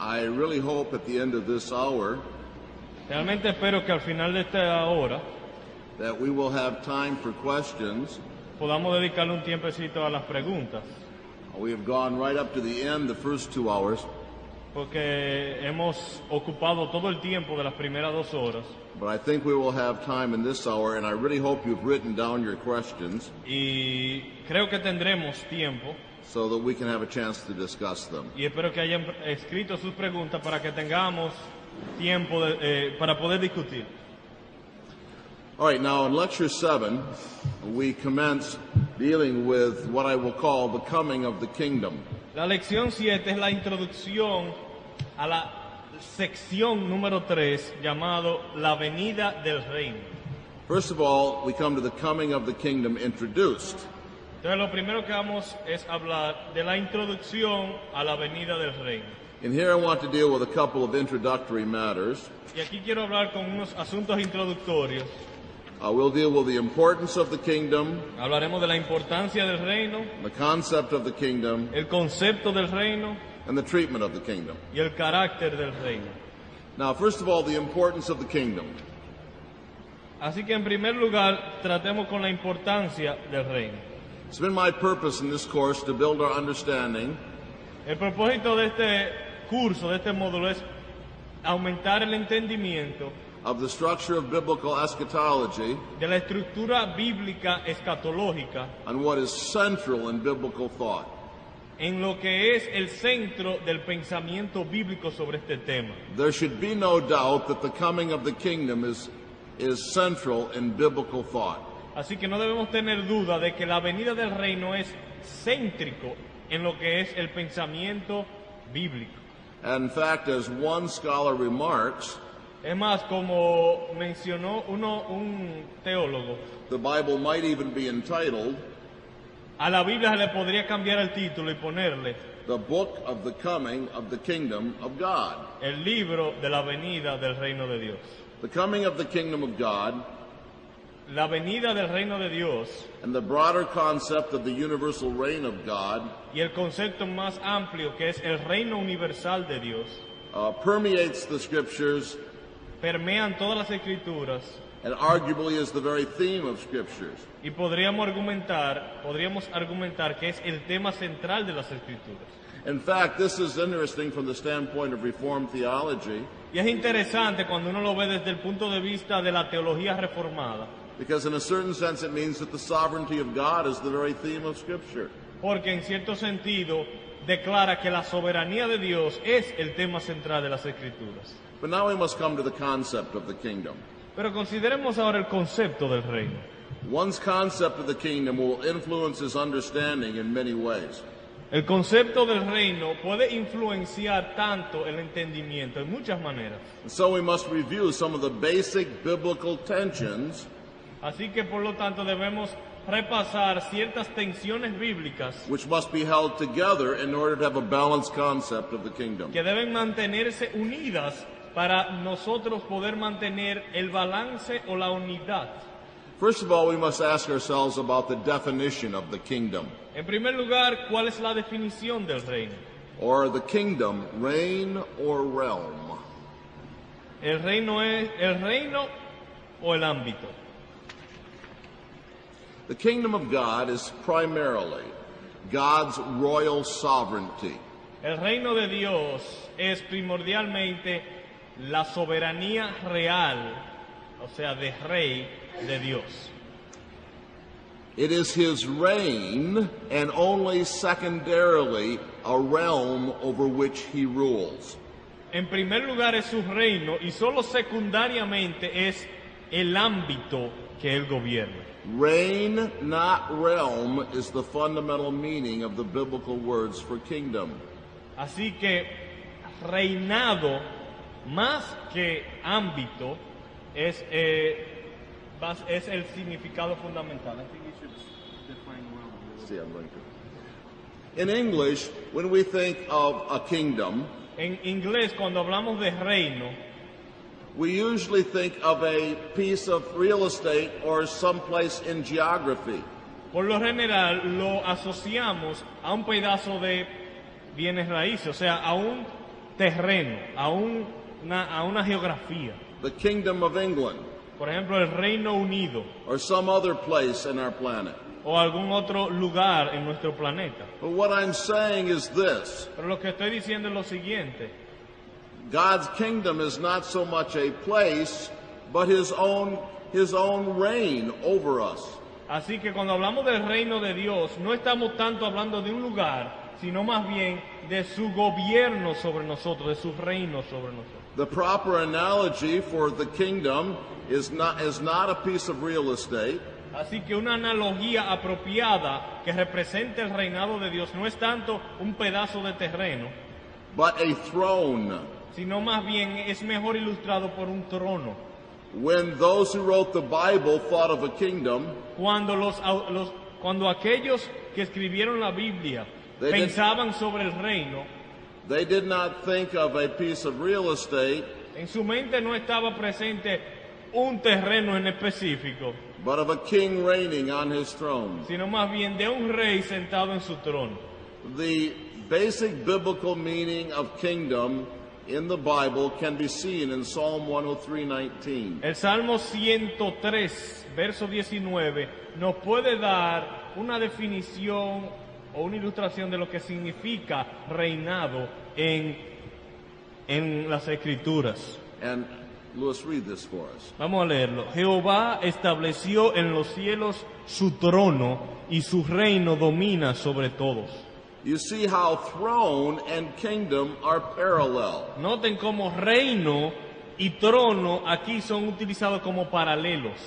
I really hope at the end of this hour Realmente espero que al final de esta hora that we will have time for questions. podamos dedicarle un tiempecito a las preguntas, We have gone right up to the end, the first 2 hours, porque hemos ocupado todo el tiempo de las primeras 2 horas but I think we will have time in this hour, and I really hope you've written down your questions y creo que tendremos tiempo so that we can have a chance to discuss them. y espero que hayan escrito sus preguntas para que tengamos tiempo para poder discutir. All right, now in Lecture 7, we commence dealing with what I will call the coming of the kingdom. La lección 7 es la introducción a la sección número 3 llamado La venida del reino. First of all, we come to the coming of the kingdom introduced. Entonces lo primero que vamos es hablar de la introducción a la venida del reino. And here I want to deal with a couple of introductory matters. Y aquí quiero hablar con unos asuntos introductorios. We'll deal with the importance of the kingdom, Hablaremos de la importancia del reino, the concept of the kingdom, el concepto del reino and the treatment of the kingdom. y el carácter del reino. Now, first of all, the importance of the kingdom. Así que en primer lugar, tratemos con la importancia del reino. It's been my purpose in this course to build our understanding El propósito de este curso, de este módulo, es aumentar el entendimiento of the structure of biblical eschatology de la estructura bíblica escatológica and what is central in biblical thought. en lo que es el centro del pensamiento bíblico sobre este tema. There should be no doubt that the coming of the kingdom is central in biblical thought. Así que no debemos tener duda de que la venida del reino es céntrico en lo que es el pensamiento bíblico. And in fact, as one scholar remarks, Es más, como mencionó un teólogo, the Bible might even be entitled a la Biblia se le podría cambiar el título y ponerle The Book of the Coming of the Kingdom of God. el libro de la venida del reino de Dios. The coming of the kingdom of God La venida del reino de Dios and the broader concept of the universal reign of God y el concepto más amplio que es el reino universal de Dios permeates the scriptures permean todas las escrituras and arguably is the very theme of scriptures. y podríamos argumentar que es el tema central de las escrituras. In fact, this is interesting from the standpoint of Reformed theology Y es interesante cuando uno lo ve desde el punto de vista de la teología reformada, because in a certain sense it means that the sovereignty of God is the very theme of scripture. porque en cierto sentido declara que la soberanía de Dios es el tema central de las escrituras. But now we must come to the concept of the kingdom. Pero consideremos ahora el concepto del reino. One's concept of the kingdom will influence his understanding in many ways. El concepto del reino puede influenciar tanto el entendimiento en muchas maneras. And so we must review some of the basic biblical tensions Así que por lo tanto debemos repasar ciertas tensiones bíblicas which must be held together in order to have a balanced concept of the kingdom. que deben mantenerse unidas para nosotros poder mantener el balance o la unidad. First of all, we must ask ourselves about the definition of the kingdom. En primer lugar, ¿cuál es la definición del reino? Or the kingdom, reign or realm? ¿El reino es el reino o el ámbito? The kingdom of God is primarily God's royal sovereignty. El reino de Dios es primordialmente la soberanía real, o sea, de rey de Dios. It is his reign and only secondarily a realm over which he rules. En primer lugar es su reino y solo secundariamente es el ámbito que él gobierna. Reign, not realm, is the fundamental meaning of the biblical words for kingdom. Así que reinado más que ámbito es el significado fundamental. See, I'm going to. In English, when we think of a kingdom, En inglés, cuando hablamos de reino, we usually think of a piece of real estate or someplace in geography. por lo general lo asociamos a un pedazo de bienes raíces, o sea, a un terreno, a una geografía. the kingdom of England, Por ejemplo, el Reino Unido or some other place in our planet. o algún otro lugar en nuestro planeta. But what I'm saying is this: Pero lo que estoy diciendo es lo siguiente. God's kingdom is not so much a place, but his own reign over us. Así que cuando hablamos del reino de Dios, no estamos tanto hablando de un lugar, sino más bien de su gobierno sobre nosotros, de su reino sobre nosotros. The proper analogy for the kingdom is not a piece of real estate, Así que una analogía apropiada que represente el reinado de Dios no es tanto un pedazo de terreno, but a throne. sino más bien es mejor ilustrado por un trono. When those who wrote the Bible thought of a kingdom, Cuando aquellos que escribieron la Biblia They did- pensaban sobre el reino, they did not think of a piece of real estate, en su mente no estaba presente un terreno en específico, but of a king reigning on his throne. sino más bien de un rey sentado en su trono. The basic biblical meaning of kingdom in the Bible can be seen in Psalm 103:19. El Salmo 103, verso 19, nos puede dar una definición o una ilustración de lo que significa reinado en las Escrituras. And Lewis, read this for us. Vamos a leerlo. Jehová estableció en los cielos su trono y su reino domina sobre todos. You see how throne and kingdom are parallel. Noten cómo reino y trono aquí son utilizados como paralelos.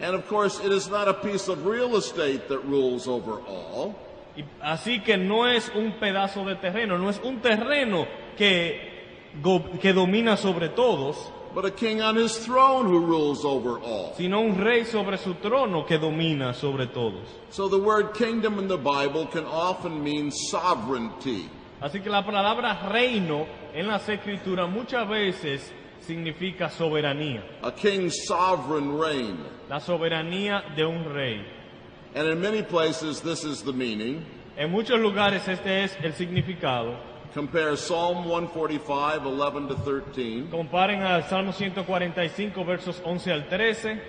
And of course, it is not a piece of real estate that rules over all, Y así que no es un pedazo de terreno, no es un terreno que domina sobre todos, but a king on his throne who rules over all. sino un rey sobre su trono que domina sobre todos. So the word kingdom in the Bible can often mean sovereignty. Así que la palabra reino en las Escrituras muchas veces significa soberanía, A king's sovereign reign. la soberanía de un rey. And in many places, this is the meaning. En muchos lugares este es el significado. Compare Psalm 145, 11 to 13, Comparen al Salmo 145, versos 11 al 13,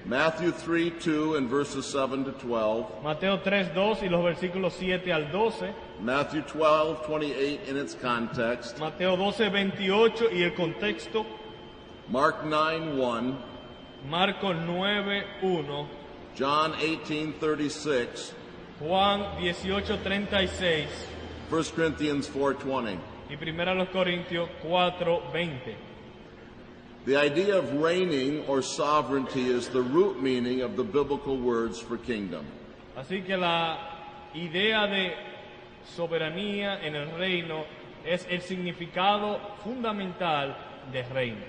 Matthew 3:2 and verses 7 to 12, Mateo 3, 2 y los versículos 7 al 12, Matthew 12:28 in its context, Mateo 12, 28 y el contexto, Mark 9:1, Marcos 9, 1, John 18:36, Juan 18, 36 1 Corinthians 4:20. y 1 Corintios 4, 20. The idea of reigning or sovereignty is the root meaning of the biblical words for kingdom. Así que la idea de soberanía en el reino es el significado fundamental de reino.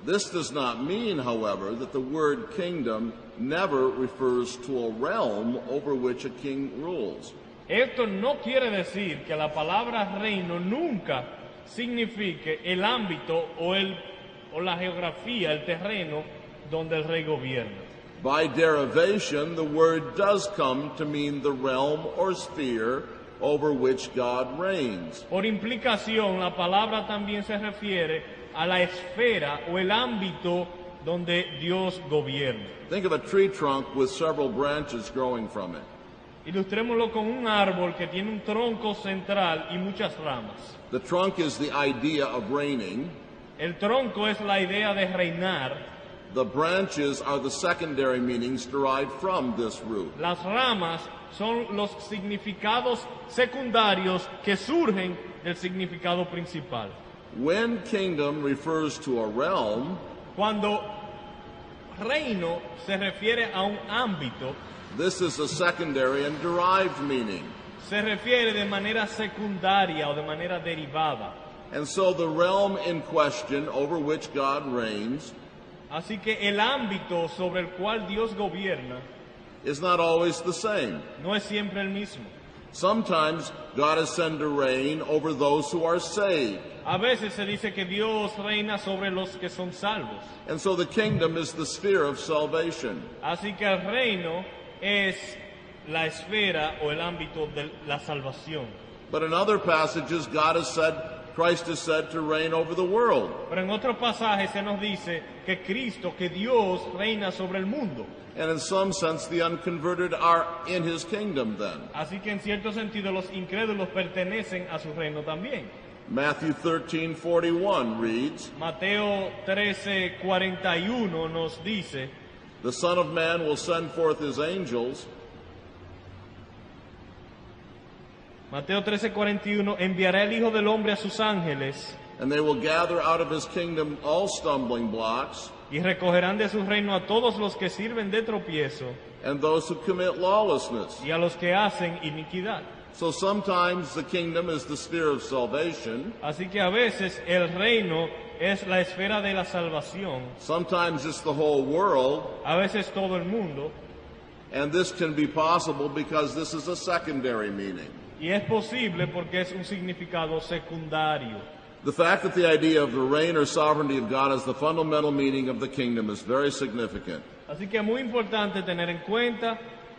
This does not mean, however, that the word kingdom never refers to a realm over which a king rules. Esto no quiere decir que la palabra reino nunca signifique el ámbito o la geografía, el terreno donde el rey gobierna. By derivation, the word does come to mean the realm or sphere over which God reigns. Por implicación, la palabra también se refiere a la esfera o el ámbito donde Dios gobierna. Think of a tree trunk with several branches growing from it. Ilustrémoslo con un árbol que tiene un tronco central y muchas ramas. The trunk is the idea of reigning. El tronco es la idea de reinar. The branches are the secondary meanings derived from this root. Las ramas son los significados secundarios que surgen del significado principal. When kingdom refers to a realm, Cuando reino se refiere a un ámbito, this is a secondary and derived meaning. se refiere de manera secundaria o de manera derivada. And so the realm in question over which God reigns Así que el ámbito sobre el cual Dios gobierna is not always the same. no es siempre el mismo. Sometimes God is said to reign over those who are saved. A veces se dice que Dios reina sobre los que son salvos. And so the kingdom is the sphere of salvation. Así que el reino es la esfera o el ámbito de la salvación. But in other passages, God is said Christ is said to reign over the world. Pero en otros pasajes se nos dice que Cristo, que Dios reina sobre el mundo. And in some sense, the unconverted are in his kingdom then. Así que en cierto sentido los incrédulos pertenecen a su reino también. Matthew 13:41 reads, Mateo 13:41 nos dice, "The Son of Man will send forth his angels, Mateo 13:41, enviará el Hijo del Hombre a sus ángeles and they will gather out of his kingdom all stumbling blocks y recogerán de su reino a todos los que sirven de tropiezo and those who commit lawlessness." y a los que hacen iniquidad. So sometimes the kingdom is the sphere of salvation, Así que a veces el reino es la esfera de la salvación, sometimes it's the whole world, a veces todo el mundo, and this can be possible because this is a secondary meaning. y es posible porque es un significado secundario. The fact that the idea of the reign or sovereignty of God is the fundamental meaning of the kingdom is very significant. Así que es muy importante tener en cuenta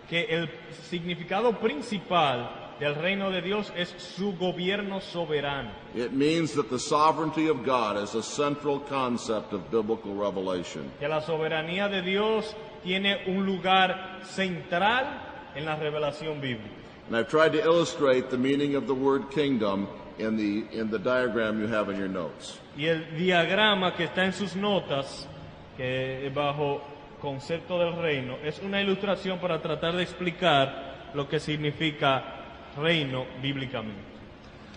que el significado principal del reino de Dios es su gobierno soberano. It means that the sovereignty of God is a central concept of biblical revelation. Que la soberanía de Dios tiene un lugar central en la revelación bíblica. And I've tried to illustrate the meaning of the word kingdom in the diagram you have in your notes. Y el diagrama que está en sus notas, que es bajo concepto del reino, es una ilustración para tratar de explicar lo que significa reino bíblicamente.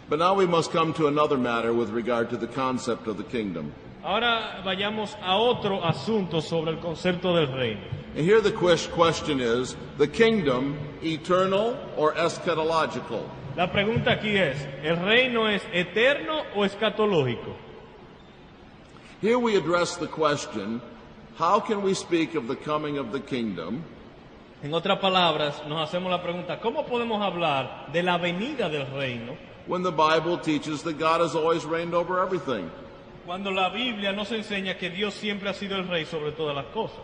But now we must come to another matter with regard to the concept of the kingdom. Ahora vayamos a otro asunto sobre el concepto del reino. And here the question is, the kingdom eternal or eschatological? La pregunta aquí es, ¿el reino es eterno o escatológico? Here we address the question, how can we speak of the coming of the kingdom En otras palabras, nos hacemos la pregunta, ¿cómo podemos hablar de la venida del reino when the Bible teaches that God has always reigned over everything? cuando la Biblia nos enseña que Dios siempre ha sido el rey sobre todas las cosas?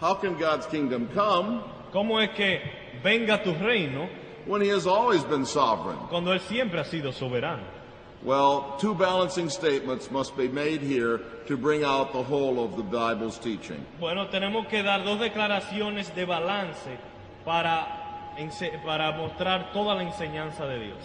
How can God's kingdom come ¿Cómo es que venga tu reino when he has always been sovereign? cuando Él siempre ha sido soberano? Well, two balancing statements must be made here to bring out the whole of the Bible's teaching. Bueno, tenemos que dar dos declaraciones de balance para mostrar toda la enseñanza de Dios.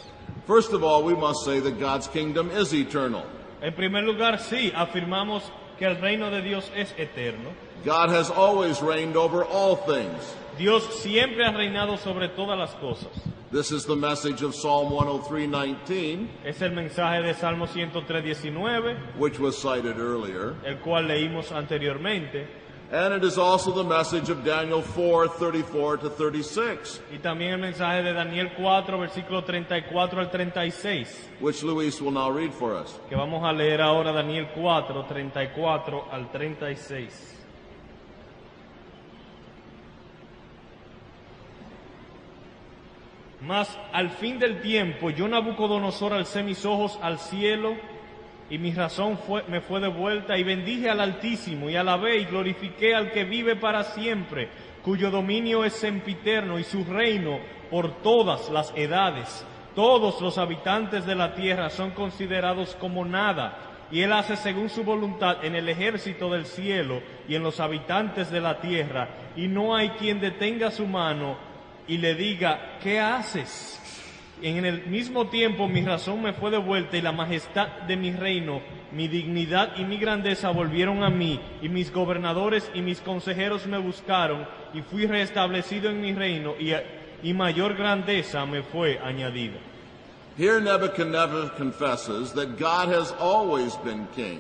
First of all, we must say that God's kingdom is eternal. En primer lugar, sí, afirmamos que el reino de Dios es eterno. God has always reigned over all things. Dios siempre ha reinado sobre todas las cosas. This is the message of Psalm 103:19, Es el mensaje de Salmo 103:19, which was cited earlier. el cual leímos anteriormente, And it is also the message of Daniel 4:34 to 36, y también el mensaje de Daniel 4, versículo 34 al 36, which Luis will now read for us. que vamos a leer ahora Daniel 4, 34 al 36. Mas al fin del tiempo, yo Nabucodonosor alcé mis ojos al cielo, y mi razón me fue devuelta, y bendije al Altísimo, y alabé y glorifiqué al que vive para siempre, cuyo dominio es sempiterno, y su reino por todas las edades. Todos los habitantes de la tierra son considerados como nada, y Él hace según su voluntad en el ejército del cielo y en los habitantes de la tierra, y no hay quien detenga su mano y le diga, ¿qué haces? En el mismo tiempo mi razón me fue devuelta y la majestad de mi reino, mi dignidad y mi grandeza volvieron a mí, y mis gobernadores y mis consejeros me buscaron, y fui restablecido en mi reino, y mayor grandeza me fue añadida. Here Nebuchadnezzar confesses that God has always been king.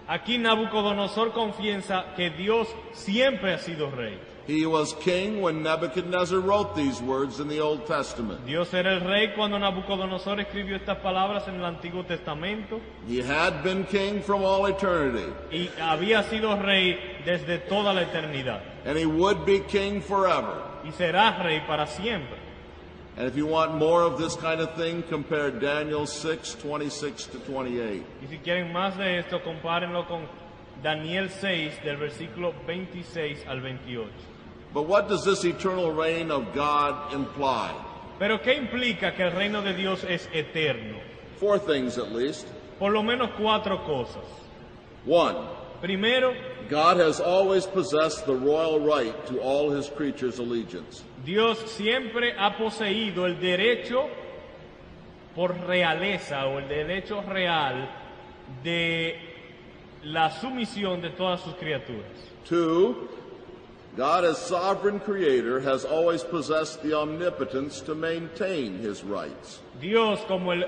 Aquí Nabucodonosor confiesa que Dios siempre ha sido rey. He was king when Nebuchadnezzar wrote these words in the Old Testament. Dios era el rey cuando Nabucodonosor escribió estas palabras en el Antiguo Testamento, He had been king from all eternity, y había sido rey desde toda la eternidad, and he would be king forever. y será rey para siempre. And if you want more of this kind of thing, compare Daniel 6:26 to 28. Y si quieren más de esto, compárenlo con Daniel 6, del versículo 26 al 28. But what does this eternal reign of God imply? Pero ¿qué implica que el reino de Dios es eterno? Four things at least. por lo menos 4 cosas. 1. Primero, God has always possessed the royal right to all his creatures' allegiance. Dios siempre ha poseído el derecho por realeza o el derecho real de la sumisión de todas sus criaturas. 2. God as sovereign creator has always possessed the omnipotence to maintain his rights. Dios, como el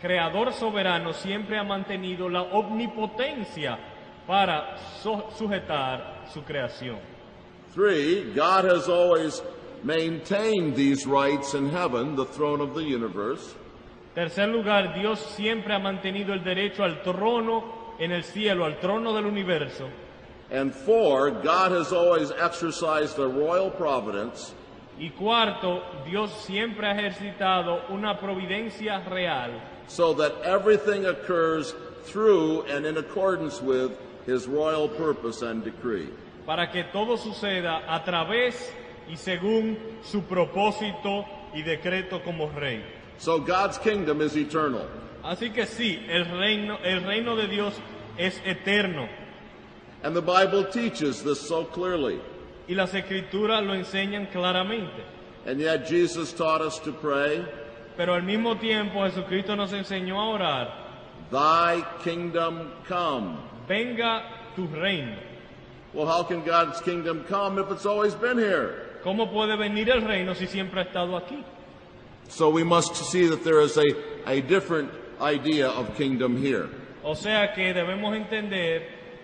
creador soberano, siempre ha mantenido la omnipotencia para sujetar su creación. 3. God has always maintained these rights in heaven, the throne of the universe. Tercer lugar, Dios siempre ha mantenido el derecho al trono en el cielo, al trono del universo. And 4. God has always exercised a royal providence Y cuarto, Dios siempre ha ejercitado una providencia real, so that everything occurs through and in accordance with his royal purpose and decree. para que todo suceda a través y según su propósito y decreto como rey. So God's kingdom is eternal. Así que sí, el reino de Dios es eterno. And the Bible teaches this so clearly. Y las escrituras lo enseñan claramente. And yet Jesus taught us to pray, Pero al mismo tiempo Jesucristo nos enseñó a orar: Thy kingdom come. venga tu reino. Well, how can God's kingdom come if it's always been here? ¿Cómo puede venir el reino si siempre ha estado aquí? So we must see that there is a different idea of kingdom here. O sea que debemos entender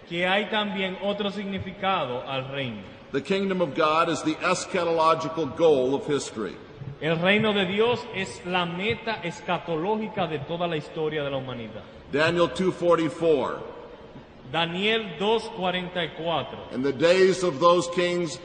que hay también otro significado al reino. The kingdom of God is the eschatological goal of history. El reino de Dios es la meta escatológica de toda la historia de la humanidad. Daniel 2:44. Daniel 2:44. In the days of those kings,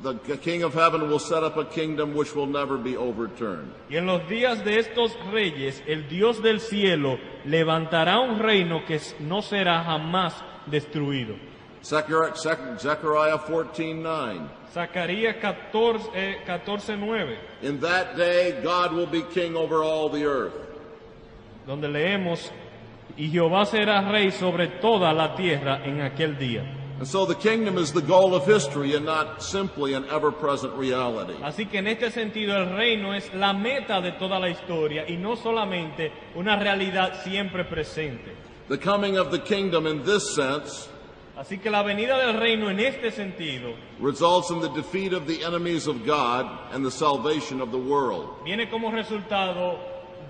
the King of heaven will set up a kingdom which will never be overturned. Y en los días de estos reyes, el Dios del cielo levantará un reino que no será jamás destruido. Zechariah 14:9. Zacarías 14:9, In that day God will be king over all the earth. donde leemos: y Jehová será rey sobre toda la tierra en aquel día. And so the kingdom is the goal of history and not simply an ever-present reality. Así que en este sentido el reino es la meta de toda la historia y no solamente una realidad siempre presente. The coming of the kingdom in this sense Así que la venida del reino en este sentido results in the defeat of the enemies of God and the salvation of the world. viene como resultado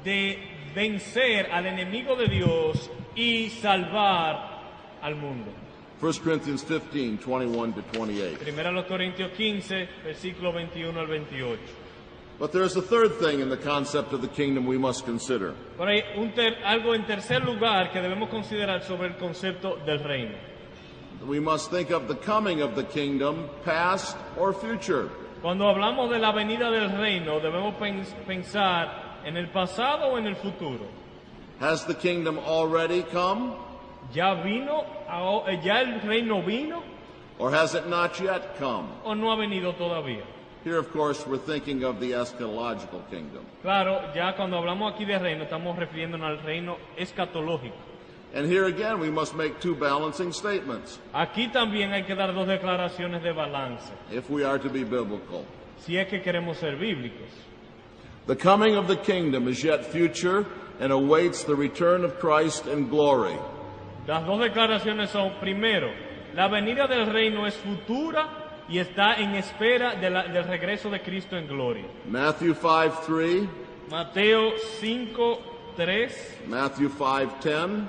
de vencer al enemigo de Dios y salvar al mundo. 1 Corinthians 15:21-28. Primera los Corintios 15, versículo 21 al 28. But there is a third thing in the concept of the kingdom we must consider. Pero hay algo en tercer lugar que debemos considerar sobre el concepto del reino. We must think of the coming of the kingdom, past or future. Cuando hablamos de la venida del reino, debemos pensar en el pasado o en el futuro. Has the kingdom already come, ¿Ya el reino vino or has it not yet come? o no ha venido todavía? Here, of course, we're thinking of the eschatological kingdom. Claro, ya cuando hablamos aquí de reino, estamos refiriéndonos al reino escatológico. And here again, we must make two balancing statements Aquí también hay que dar dos declaraciones de balance, if we are to be biblical. si es que queremos ser bíblicos. The coming of the kingdom is yet future and awaits the return of Christ in glory. Las dos declaraciones son: primero, la venida del reino es futura y está en espera del regreso de Cristo en gloria. Matthew 5:3, Mateo 5:3, Matthew 5:10,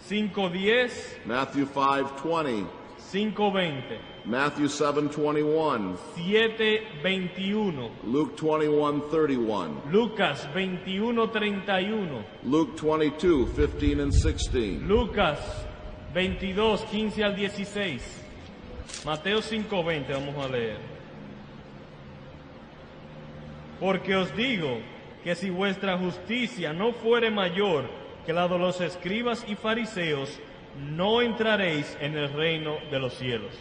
5:10, Matthew 5:20, 5:20, Matthew 7:21, 7:21, Luke 21:31, Lucas 21:31, Luke 22:15 and 16. Lucas 22:15 al 16, Mateo 5:20, vamos a leer. Porque os digo que si vuestra justicia no fuere mayor que la de los escribas y fariseos, no entraréis en el reino de los cielos.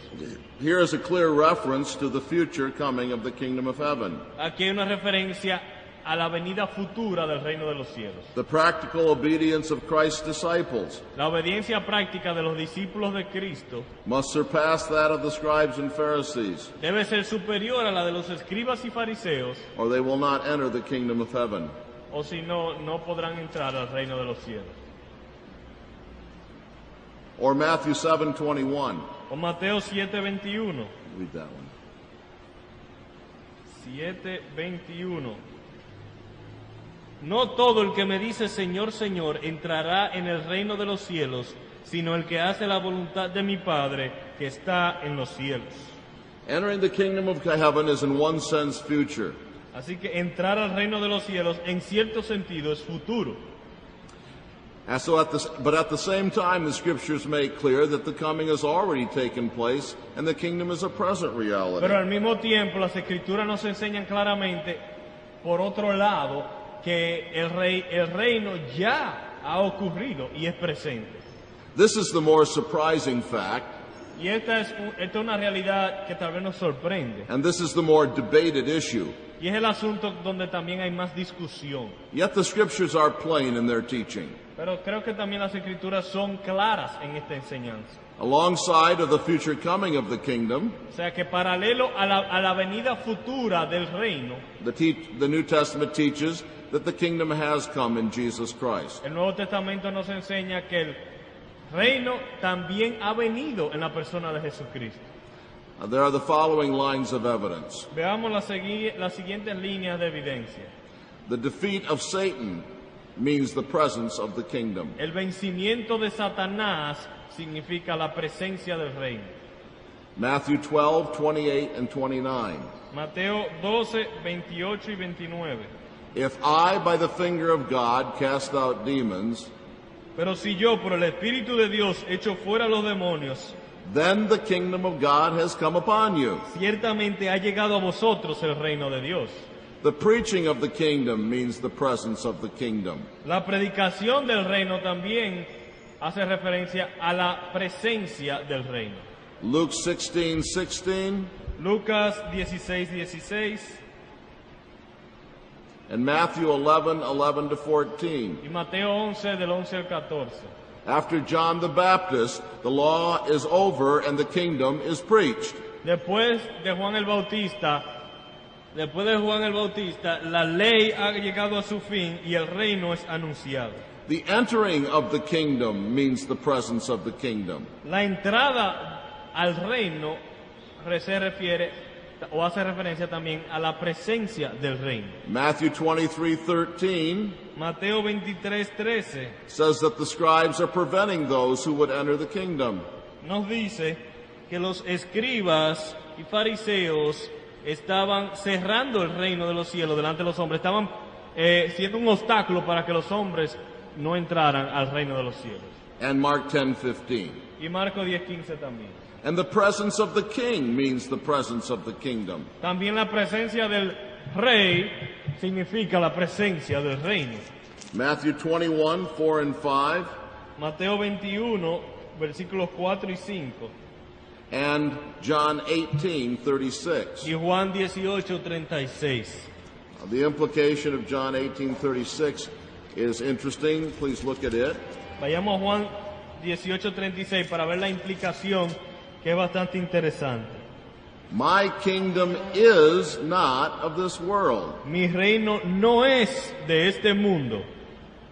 Here is a clear reference to the future coming of the kingdom of heaven. Aquí hay una referencia a la venida futura del reino de los cielos. The practical obedience of Christ's disciples La obediencia práctica de los discípulos de Cristo must surpass that of the scribes and Pharisees, debe ser superior a la de los escribas y fariseos, or they will not enter the kingdom of heaven. o si no, no podrán entrar al reino de los cielos. Or Matthew 7:21. O Mateo 7:21. Read that one. 7:21. No todo el que me dice Señor, Señor, entrará en el reino de los cielos, sino el que hace la voluntad de mi Padre que está en los cielos. Entering the kingdom of heaven is in one sense future. Así que entrar al reino de los cielos en cierto sentido es futuro. And so but at the same time, the scriptures make clear that the coming has already taken place and the kingdom is a present reality. Pero al mismo tiempo las escrituras nos enseñan claramente, por otro lado, que el reino ya ha ocurrido y es presente. This is the more surprising fact, Y esta es una realidad que tal vez nos sorprende. and this is the more debated issue. Y es el asunto donde también hay más discusión. Yet the scriptures are plain in their teaching. Pero creo que también las escrituras son claras en esta enseñanza. Alongside of the future coming of the kingdom, O sea que paralelo a la venida futura del reino, the New Testament teaches that the kingdom has come in Jesus Christ. el Nuevo Testamento nos enseña que el reino también ha venido en la persona de Jesucristo. There are the following lines of evidence. Veamos las siguientes líneas de evidencia. The defeat of Satan means the presence of the kingdom. El vencimiento de Satanás significa la presencia del reino. Matthew 12:28 and 29. Mateo 12, 28 y 29. If I, by the finger of God, cast out demons, Pero si yo por el Espíritu de Dios echo fuera los demonios, then the kingdom of God has come upon you. ciertamente ha llegado a vosotros el reino de Dios. The preaching of the kingdom means the presence of the kingdom. La predicación del reino también hace referencia a la presencia del reino. Luke 16:16 Lucas 16, 16 and Matthew 11:11 to 14. y Mateo 11 del 11 al 14. After John the Baptist, the law is over and the kingdom is preached. Después de Juan el Bautista, la ley ha llegado a su fin y el reino es anunciado. The entering of the kingdom means the presence of the kingdom. La entrada al reino se refiere o hace referencia también a la presencia del reino. Matthew 23:13 Mateo 23, 13 says that the scribes are preventing those who would enter the kingdom. nos dice que los escribas y fariseos estaban cerrando el reino de los cielos delante de los hombres, estaban siendo un obstáculo para que los hombres no entraran al reino de los cielos. And Mark 10:15. Y Marcos 10:15 también. And the presence of the king means the presence of the kingdom. También la presencia del rey significa la presencia del reino. Matthew 21:4 and 5 Mateo 21, versículos 4 y 5. and John 18:36. Y Juan 18, 36. The implication of John 18:36 is interesting. Please look at it. Vayamos a Juan 18, 36 para ver la implicación, que es bastante interesante. My kingdom is not of this world. Mi reino no es de este mundo.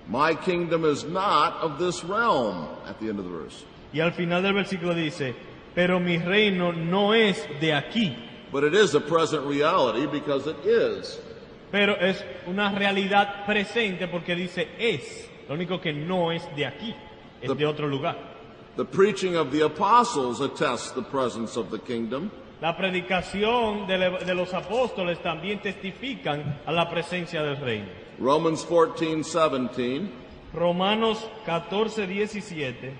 My kingdom is not of this realm, at the end of the verse. Y al final del versículo dice, pero mi reino no es de aquí. But it is a present reality because it is. Pero es una realidad presente porque dice es. Lo único que no es de aquí, es de otro lugar. The preaching of the apostles attests the presence of the kingdom. La predicación de los apóstoles también testifican a la presencia del reino. Romans 14:17. Romanos 14, 17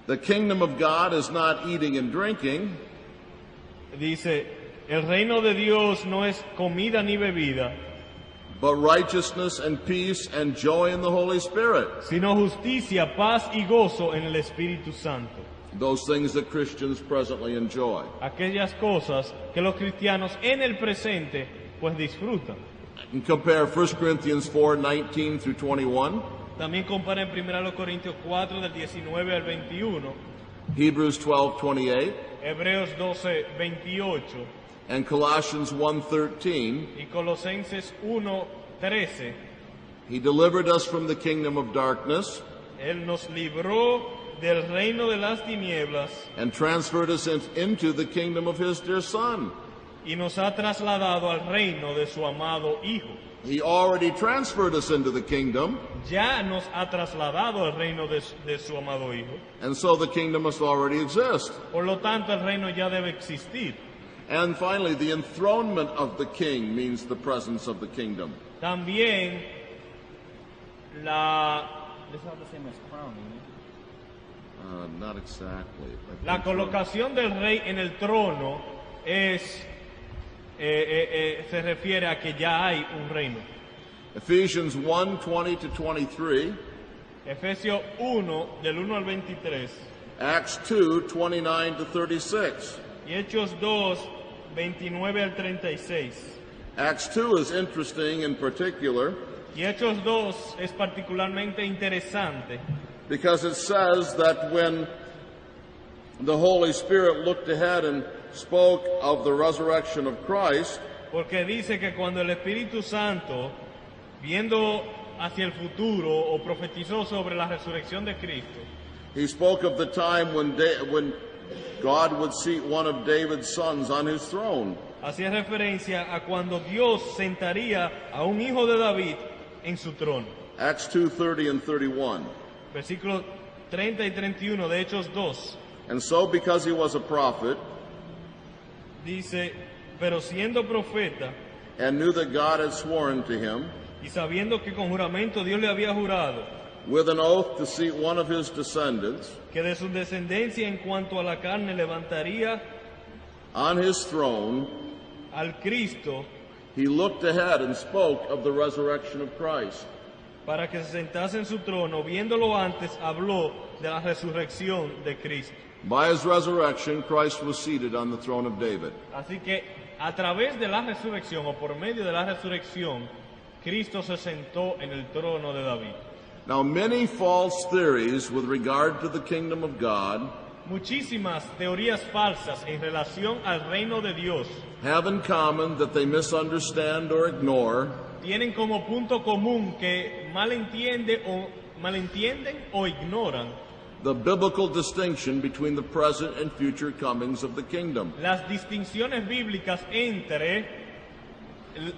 The kingdom of God is not eating and drinking, dice, el reino de Dios no es comida ni bebida, but righteousness and peace and joy in the Holy Spirit. sino justicia, paz y gozo en el Espíritu Santo. Those things that Christians presently enjoy. Aquellas cosas que los cristianos en el presente pues disfrutan. You can compare 1 Corinthians 4:19 through 21, También compara en 1 Corintios 4 del 19 al 21, Hebrews 12:28, Hebreos 12, 28 and Colossians 1:13. y Colosenses 1, 13. He delivered us from the kingdom of darkness Él nos libró del reino de las tinieblas and transferred us into the kingdom of his dear Son. y nos ha trasladado al reino de su amado Hijo. He already transferred us into the kingdom, Ya nos ha trasladado al reino de su amado Hijo. and so the kingdom must already exist. Por lo tanto, el reino ya debe existir. And finally, the enthronement of the king means the presence of the kingdom. También la Not exactly. but La colocación del rey en el trono se refiere a que ya hay un reino. Ephesians 1:20 to 23, Efesios 1, del 1 al 23, Acts 2:29 to 36. y Hechos 2, 29 al 36. Acts 2 is interesting in particular Y Hechos 2 es particularmente interesante because it says that when the Holy Spirit looked ahead and spoke of the resurrection of Christ, porque dice que cuando el Espíritu Santo, viendo hacia el futuro o profetizó sobre la resurrección de Cristo, he spoke of the time when God would seat one of David's sons on his throne. hacía referencia a cuando Dios sentaría a un hijo de David en su trono. Acts 2:30 and 31. Versículos 30 y 31 de Hechos 2 And so, because he was a prophet dice, pero siendo profeta and knew that God had sworn to him y sabiendo que con juramento Dios le había jurado with an oath to seat one of his descendants que de su descendencia en cuanto a la carne levantaría on his throne, al Cristo he looked ahead and spoke of the resurrection of Christ. para que se sentase en su trono, viéndolo antes, habló de la resurrección de Cristo. By his resurrection, Christ was seated on the throne of David. Así que a través de la resurrección o por medio de la resurrección, Cristo se sentó en el trono de David. Now, many false theories with regard to the kingdom of God Muchísimas teorías falsas en relación al reino de Dios have in common that they misunderstand or ignore tienen como punto común que malentienden o ignoran the biblical distinction between the present and future comings of the kingdom. las distinciones bíblicas entre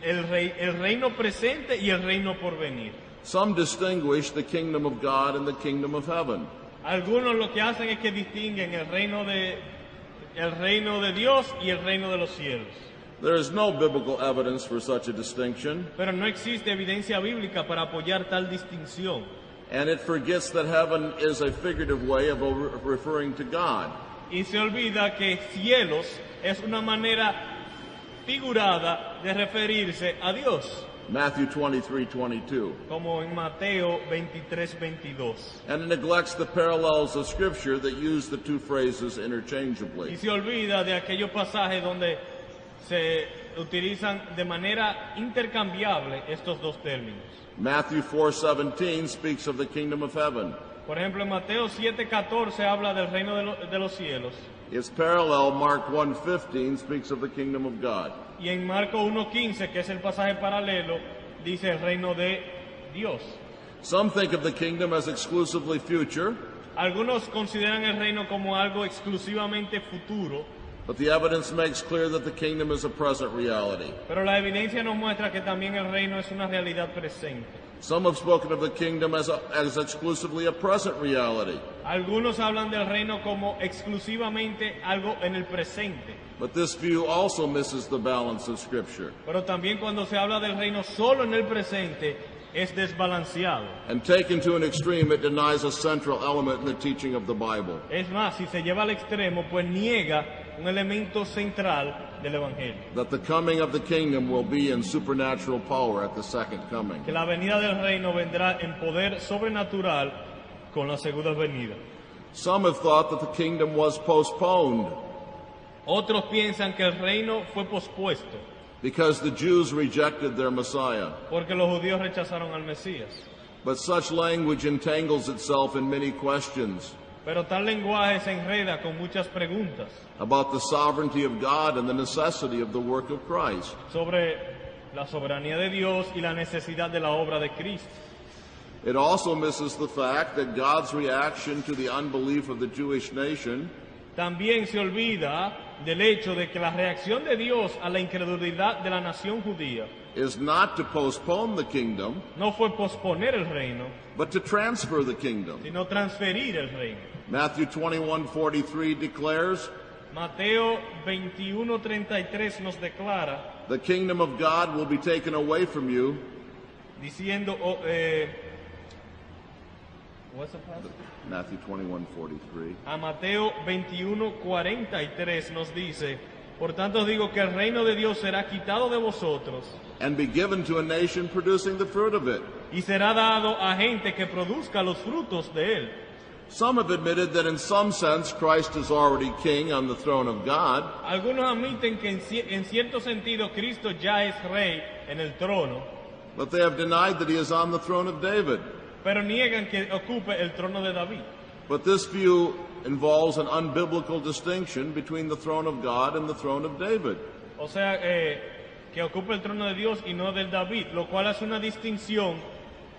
el reino presente y el reino por venir. Some distinguish the kingdom of God and the kingdom of heaven. Algunos lo que hacen es que distinguen el reino de Dios y el reino de los cielos. There is no biblical evidence for such a distinction, Pero no existe evidencia bíblica para apoyar tal distinción. and it forgets that heaven is a figurative way of referring to God. Y se olvida que cielos es una manera figurada de referirse a Dios, Matthew 23:22. como en Mateo 23, 22. And it neglects the parallels of Scripture that use the two phrases Y interchangeably. se olvida de aquellos pasajes donde se utilizan de manera intercambiable estos dos términos. Matthew 4:17 speaks of the kingdom of heaven. Por ejemplo, en Mateo 7:14 habla del reino de los cielos, Its parallel, Mark 1:15, speaks of the kingdom of God. y en Marcos 1:15, que es el pasaje paralelo, dice el reino de Dios. Some think of the kingdom as exclusively future, Algunos consideran el reino como algo exclusivamente futuro, but the evidence makes clear that the kingdom is a present reality. pero la evidencia nos muestra que también el reino es una realidad presente. Some have spoken of the kingdom as exclusively a present reality, Algunos hablan del reino como exclusivamente algo en el presente, but this view also misses the balance of Scripture. pero también cuando se habla del reino solo en el presente es desbalanceado. And taken to an extreme, it denies a central element in the teaching of the Bible. Es más, si se lleva al extremo, pues niega un elemento central del Evangelio, That the coming of the kingdom will be in supernatural power at the second coming. que la venida del reino vendrá en poder sobrenatural con la segunda venida. Some have thought that the kingdom was postponed. Otros piensan que el reino fue pospuesto. because the Jews rejected their Messiah. porque los judíos rechazaron al Mesías. But such language entangles itself in many questions Pero tal lenguaje se enreda con muchas preguntas about the sovereignty of God and the necessity of the work of Christ. sobre la soberanía de Dios y la necesidad de la obra de Cristo. It also misses the fact that God's reaction to the unbelief of the Jewish nation También se olvida del hecho de que la reacción de Dios a la incredulidad de la nación judía is not to postpone the kingdom, no fue posponer el reino, but to transfer the kingdom. sino transferir el reino. Matthew 21:43 declares, Mateo 21:33 nos declara, "The kingdom of God will be taken away from you." diciendo, what's the passage? Matthew 21:43. A Mateo 21:43 nos dice, por tanto os digo que el reino de Dios será quitado de vosotros "And be given to a nation producing the fruit of it." y será dado a gente que produzca los frutos de él. Some have admitted that in some sense Christ is already king on the throne of God, Algunos admiten que en cierto sentido Cristo ya es rey en el trono, but they have denied that he is on the throne of David. pero niegan que ocupe el trono de David. But this view involves an unbiblical distinction between the throne of God and the throne of David. O sea, que ocupe el trono de Dios y no del David, lo cual hace una distinción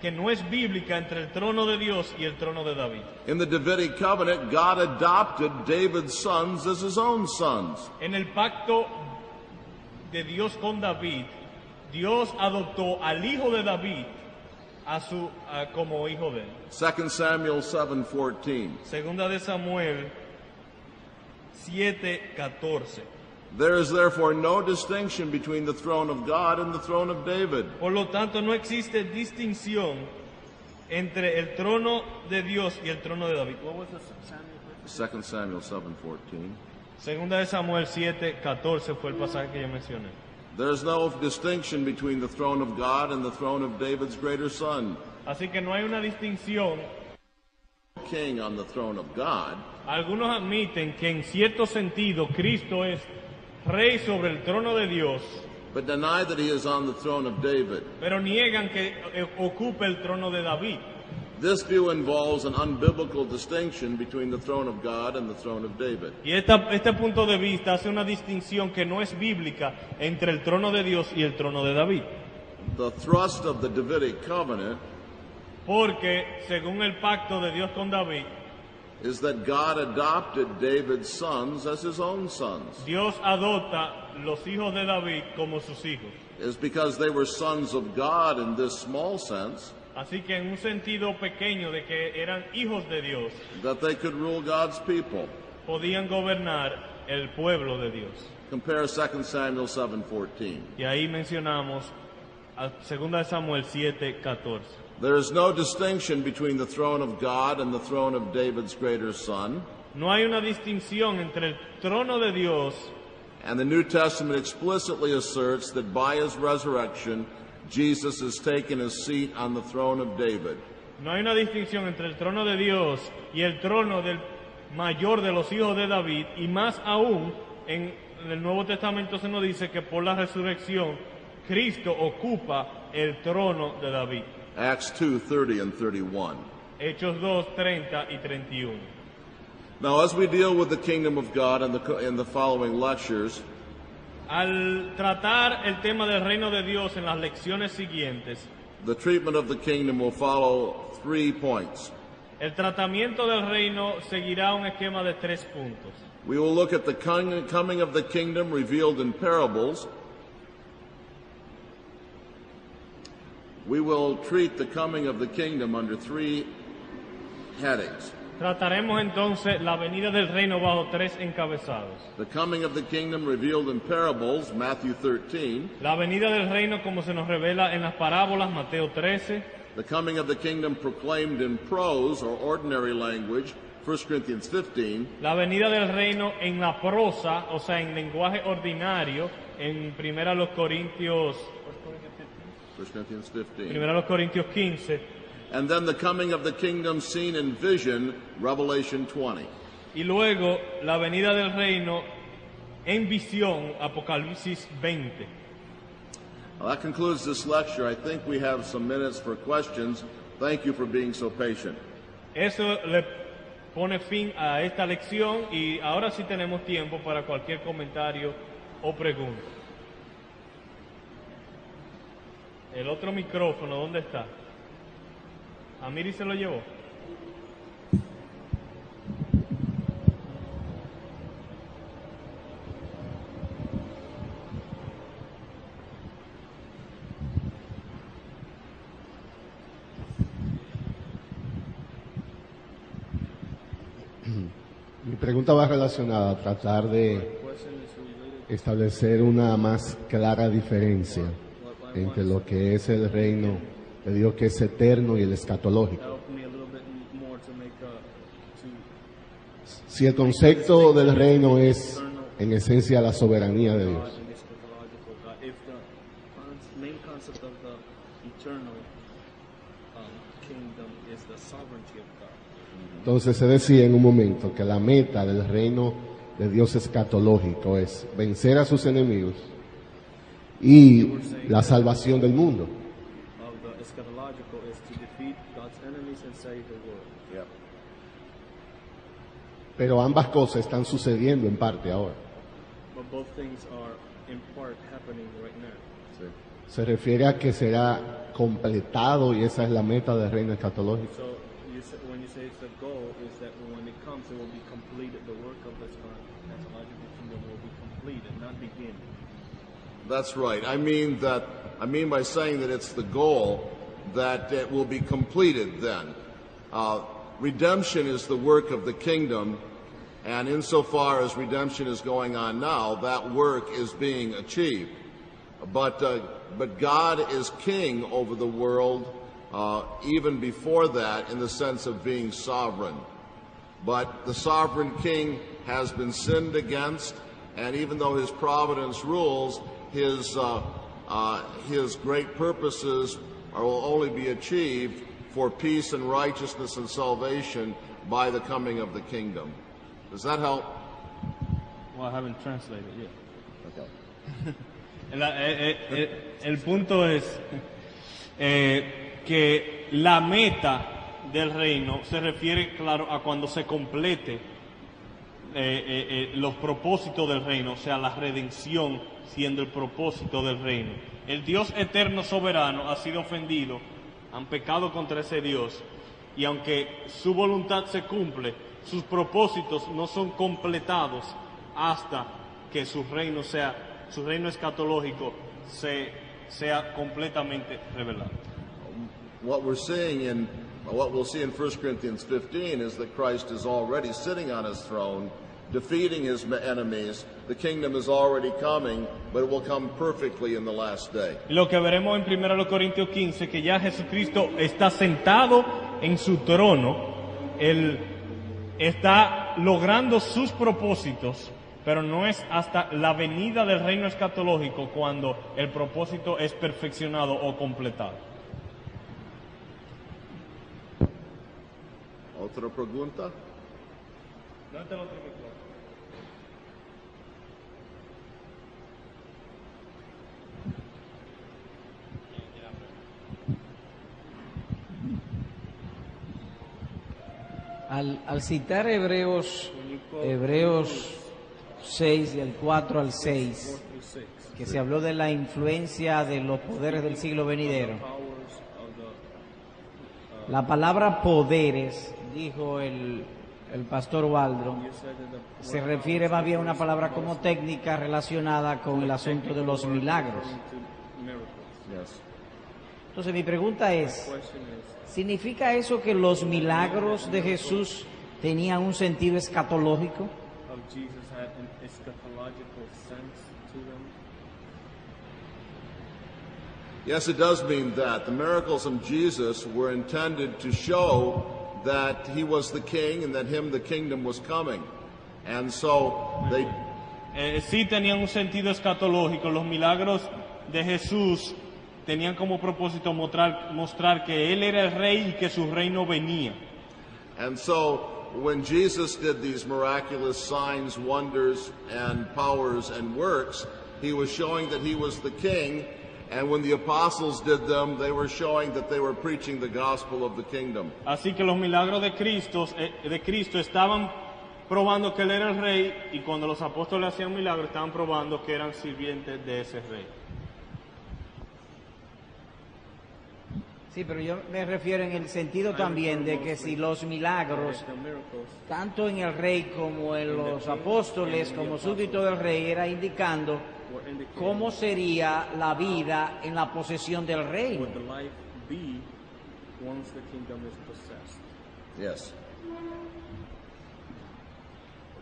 que no es bíblica entre el trono de Dios y el trono de David. In the Davidic covenant, God adopted David's sons as his own sons. En el pacto de Dios con David, Dios adoptó al hijo de David como hijo de él. 2 Samuel 7:14. Segunda de Samuel 7:14. There is therefore no distinction between the throne of God and the throne of David. Por lo tanto, no existe distinción entre el trono de Dios y el trono de David. What was the Samuel? 2 Samuel 7:14. Segunda de Samuel 7:14 fue el pasaje que yo mencioné. There is no distinction between the throne of God and the throne of David's greater son. Así que no hay una distinción. King on the throne of God, Algunos admiten que en cierto sentido Cristo es rey sobre el trono de Dios, but deny that he is on the throne of David. pero niegan que ocupe el trono de David. This view involves an unbiblical distinction between the throne of God and the throne of David. Y este punto de vista hace una distinción que no es bíblica entre el trono de Dios y el trono de David. The thrust of the Davidic covenant Porque según el pacto de Dios con David, is that God adopted David's sons as his own sons. Dios adopta los hijos de David como sus hijos. Is because they were sons of God in this small sense, Así que en un sentido pequeño de que eran hijos de Dios, that they could rule God's people. podían gobernar el pueblo de Dios. Compare 2 Samuel 7:14. Y ahí mencionamos a 2 de Samuel 7:14. There is no distinction between the throne of God and the throne of David's greater son. No hay una distinción entre el trono de Dios, And the New Testament explicitly asserts that by his resurrection, Jesus has taken his seat on the throne of David. no hay una distinción entre el trono de Dios y el trono del mayor de los hijos de David, y más aún en el Nuevo Testamento se nos dice que por la resurrección Cristo ocupa el trono de David. Acts 2:30 and 31. Hechos 2, 30 y 31. Now, as we deal with the kingdom of God in the following lectures, Al tratar el tema del reino de Dios en las lecciones siguientes, the treatment of the kingdom will follow 3 points. el tratamiento del reino seguirá un esquema de 3 puntos. We will look at the coming of the kingdom revealed in parables. We will treat the coming of the kingdom under 3 headings. Trataremos entonces la venida del reino bajo 3 encabezados. The coming of the kingdom revealed in parables, Matthew 13. La venida del reino como se nos revela en las parábolas, Mateo 13. The coming of the kingdom proclaimed in prose or ordinary language, 1 Corinthians 15. La venida del reino en la prosa, o sea, en lenguaje ordinario, en 1 Corintios 1 Corinthians 15. 1 Corintios 15. And then the coming of the kingdom seen in vision, Revelation 20. Y luego la venida del reino en visión, Apocalipsis 20. That concludes this lecture. I think we have some minutes for questions. Thank you for being so patient. Eso le pone fin a esta lección y ahora sí tenemos tiempo para cualquier comentario o pregunta. El otro micrófono, ¿dónde está? ¿Amiri se lo llevó? Mi pregunta va relacionada a tratar de establecer una más clara diferencia entre lo que es el reino de Dios, que es eterno, y el escatológico. Si el concepto del reino es en esencia la soberanía de Dios, entonces se decía en un momento que la meta del reino de Dios escatológico es vencer a sus enemigos y la salvación del mundo. Pero ambas cosas están sucediendo en parte ahora. Se refiere a que será completado y esa es la meta del reino escatológico. When you say it's the goal, is that when it comes, it will be completed. The work of the eschatological kingdom will be completed, not begin. That's right. I mean by saying that it's the goal that it will be completed then. Redemption is the work of the kingdom, and insofar as redemption is going on now, that work is being achieved. But God is king over the world even before that, in the sense of being sovereign. But the sovereign king has been sinned against, and even though his providence rules, his great purposes will only be achieved for peace and righteousness and salvation by the coming of the kingdom. Does that help? Well, I haven't translated yet. Okay. El punto es que la meta del reino se refiere, claro, a cuando se complete los propósitos del reino, o sea, la redención siendo el propósito del reino. El Dios eterno soberano ha sido ofendido, han pecado contra ese Dios, y aunque su voluntad se cumple, sus propósitos no son completados hasta que su reino escatológico sea completamente revelado. What we'll see in 1 Corinthians 15 is that Christ is already sitting on his throne, defeating his enemies. The kingdom is already coming, but it will come perfectly in the last day. Lo que veremos en 1 Corintios 15, que ya Jesucristo está sentado en su trono, Él está logrando sus propósitos, pero no es hasta la venida del reino escatológico cuando el propósito es perfeccionado o completado. Otra pregunta? Al citar Hebreos 6, del 4 al 6, que se habló de la influencia de los poderes del siglo venidero, la palabra poderes, dijo el pastor Waldron, se refiere más bien a una palabra como técnica relacionada con el asunto de los milagros. Entonces mi pregunta es, ¿significa eso que los milagros de Jesús tenían un sentido escatológico? Yes, it does mean that. The miracles of Jesus were intended to show that he was the king and that the kingdom was coming. And so they... Sí tenían un sentido escatológico. Los milagros de Jesús tenían como propósito mostrar que Él era el rey y que su reino venía. And so when Jesus did these miraculous signs, wonders, and powers and works, he was showing that he was the king And when the apostles did them, they were showing that they were preaching the gospel of the kingdom. Así que los milagros de Cristo estaban probando que él era el rey, y cuando los apóstoles hacían milagros estaban probando que eran sirvientes de ese rey. Sí, pero yo me refiero en el sentido también de que si los milagros, The miracles tanto en el rey como en los apóstoles, como súbdito del rey, era indicando were indicating cómo sería la vida en la posesión del reino. what the life be once the kingdom is possessed. Yes.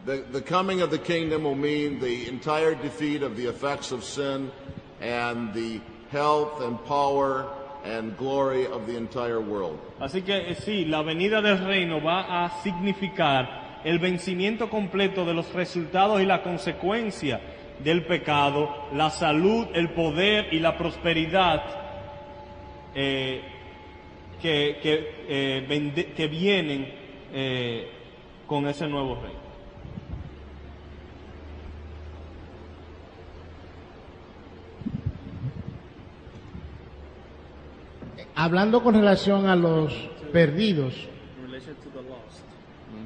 The coming of the kingdom will mean the entire defeat of the effects of sin and the health and power and glory of the entire world. Así que sí, la venida del reino va a significar el vencimiento completo de los resultados y la consecuencia del pecado, la salud, el poder y la prosperidad que vienen con ese nuevo rey. Hablando con relación a los perdidos, In relation to the lost,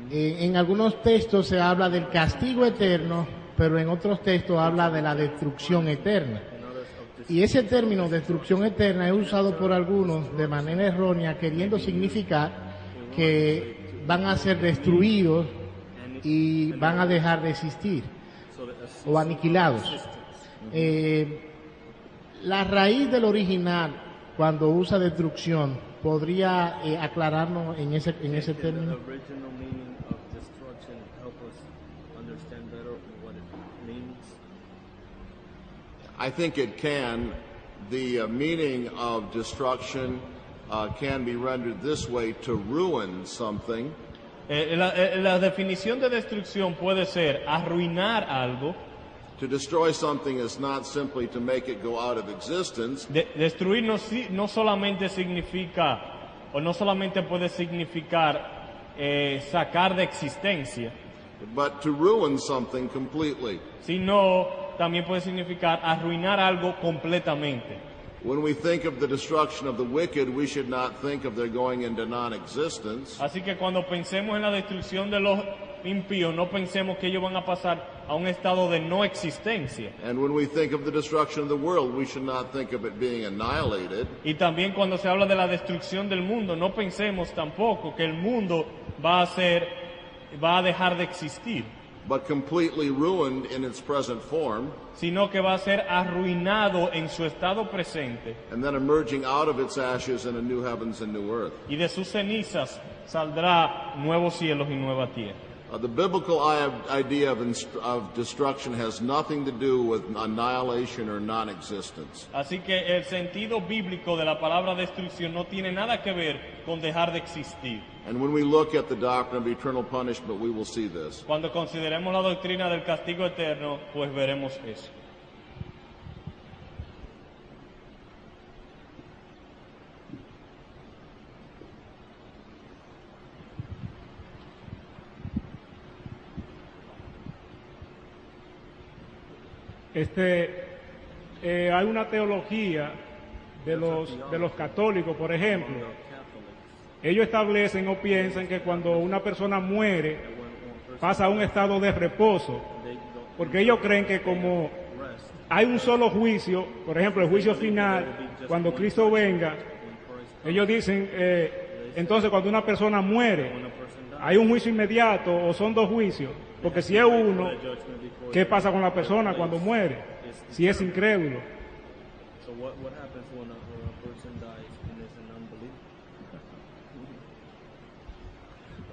en algunos textos se habla del castigo eterno, pero en otros textos habla de la destrucción eterna. in others of Y ese término destrucción eterna es usado por algunos de manera errónea, queriendo significar que van a ser destruidos y van a dejar de existir o aniquilados. La raíz del original, cuando usa destrucción, ¿podría aclararnos en ese término? the original meaning of destruction, help us understand better what it means. I think it can. The meaning of destruction can be rendered this way: to ruin something, La definición de destrucción puede ser arruinar algo. to destroy something is not simply to make it go out of existence, Destruir no solamente significa, o no solamente puede significar sacar de existencia, but to ruin something completely. sino también puede significar arruinar algo completamente. When we think of the destruction of the wicked, we should not think of their going into non-existence. Así que cuando pensemos en la destrucción de los impíos, no pensemos que ellos van a pasar a un estado de no existencia. And when we think of the destruction of the world, we should not think of it being annihilated, Y también cuando se habla de la destrucción del mundo, no pensemos tampoco que el mundo va a dejar de existir, but completely ruined in its present form, sino que va a ser arruinado en su estado presente, and then emerging out of its ashes in a new heavens and new earth. y de sus cenizas saldrá nuevos cielos y nueva tierra. The biblical idea of destruction has nothing to do with annihilation or non-existence. Así que el sentido bíblico de la palabra destrucción no tiene nada que ver con dejar de existir. And when we look at the doctrine of eternal punishment, we will see this. Cuando consideremos la doctrina del castigo eterno, pues veremos eso. Hay una teología de los católicos, por ejemplo. Ellos establecen o piensan que cuando una persona muere pasa a un estado de reposo, porque ellos creen que como hay un solo juicio, por ejemplo el juicio final, cuando Cristo venga, ellos dicen, entonces cuando una persona muere, hay un juicio inmediato o son dos juicios, porque si es uno, ¿qué pasa con la persona cuando muere? Si es incrédulo. So what happens when a person dies and is an unbeliever?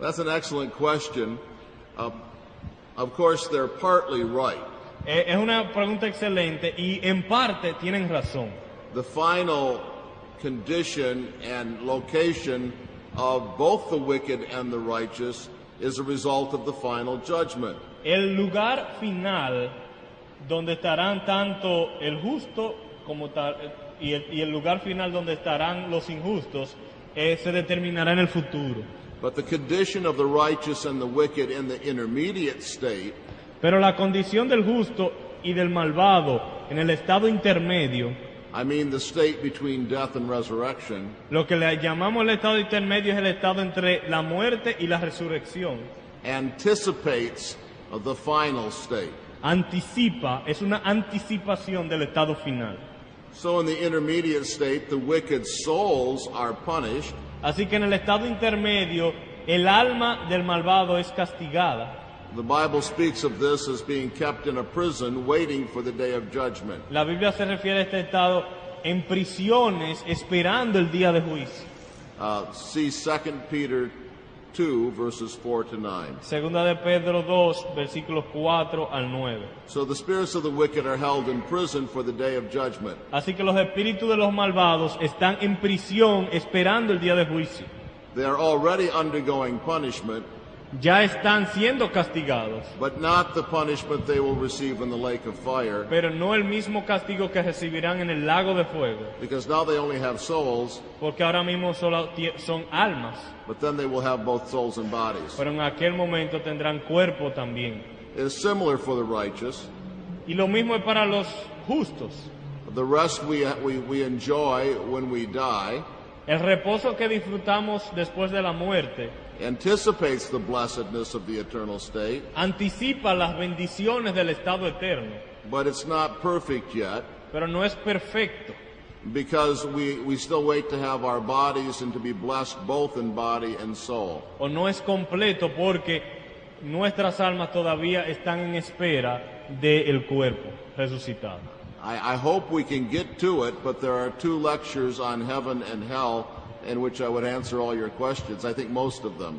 That's an excellent question. Of course, they're partly right. Es una pregunta excelente y en parte tienen razón. The final condition and location of both the wicked and the righteous is a result of the final judgment. El lugar final donde estarán tanto el justo como y el lugar final donde estarán los injustos se determinará en el futuro. But the condition of the righteous and the wicked in the intermediate state Pero la condición del justo y del malvado en el estado intermedio I mean the state between death and resurrection, Lo que le llamamos el estado intermedio es el estado entre la muerte y la resurrección. anticipates the final state. Anticipa, es una anticipación del estado final. So in the intermediate state, the wicked souls are punished, Así que en el estado intermedio, el alma del malvado es castigada. the Bible speaks of this as being kept in a prison waiting for the day of judgment. La Biblia se refiere a este estado en prisiones esperando el día de juicio. See 2 Peter 2, verses 4 to 9. Segunda de Pedro 2, versículos 4 al 9. So the spirits of the wicked are held in prison for the day of judgment. Así que los espíritus de los malvados están en prisión esperando el día de juicio. They are already undergoing punishment, Ya están siendo castigados, but not the punishment they will receive in the lake of fire, pero no el mismo castigo que recibirán en el lago de fuego, because now they only have souls, porque ahora mismo solo son almas, but then they will have both souls and bodies. pero en aquel momento tendrán cuerpo también. It is similar for the righteous. Y lo mismo es para los justos. The rest we enjoy when we die El reposo que disfrutamos después de la muerte anticipates the blessedness of the eternal state, anticipa las bendiciones del estado eterno, but it's not perfect yet, pero no es perfecto, because we still wait to have our bodies and to be blessed both in body and soul. o no es completo porque nuestras almas todavía están en espera del cuerpo resucitado. I hope we can get to it, but there are 2 lectures on heaven and hell in which I would answer all your questions. I think most of them.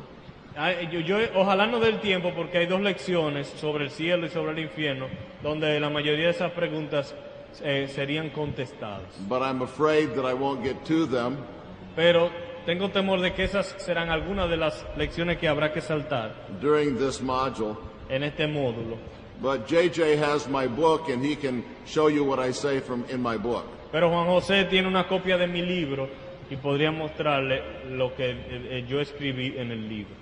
Ojalá no dé el tiempo porque hay 2 lecciones sobre el cielo y sobre el infierno donde la mayoría de esas preguntas serían contestadas. But I'm afraid that I won't get to them, Pero tengo temor de que esas serán algunas de las lecciones que habrá que saltar during this module. en este módulo. But JJ has my book, and he can show you what I say in my book. Pero Juan José tiene una copia de mi libro y podría mostrarle lo que yo escribí en el libro.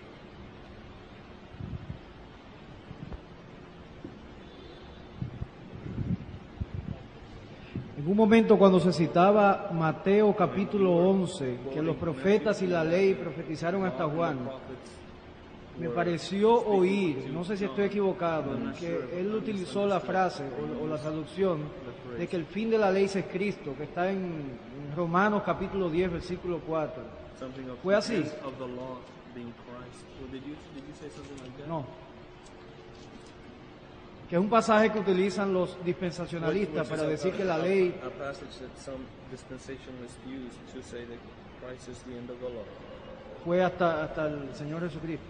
En un momento cuando se citaba Mateo capítulo 11, que los profetas y la ley profetizaron hasta Juan, me pareció oír, no sé si estoy equivocado, que él utilizó la frase o la traducción de que el fin de la ley es Cristo, que está en Romanos capítulo 10, versículo 4. ¿Fue así? No. Que es un pasaje que utilizan los dispensacionalistas para decir que la ley fue hasta el Señor Jesucristo.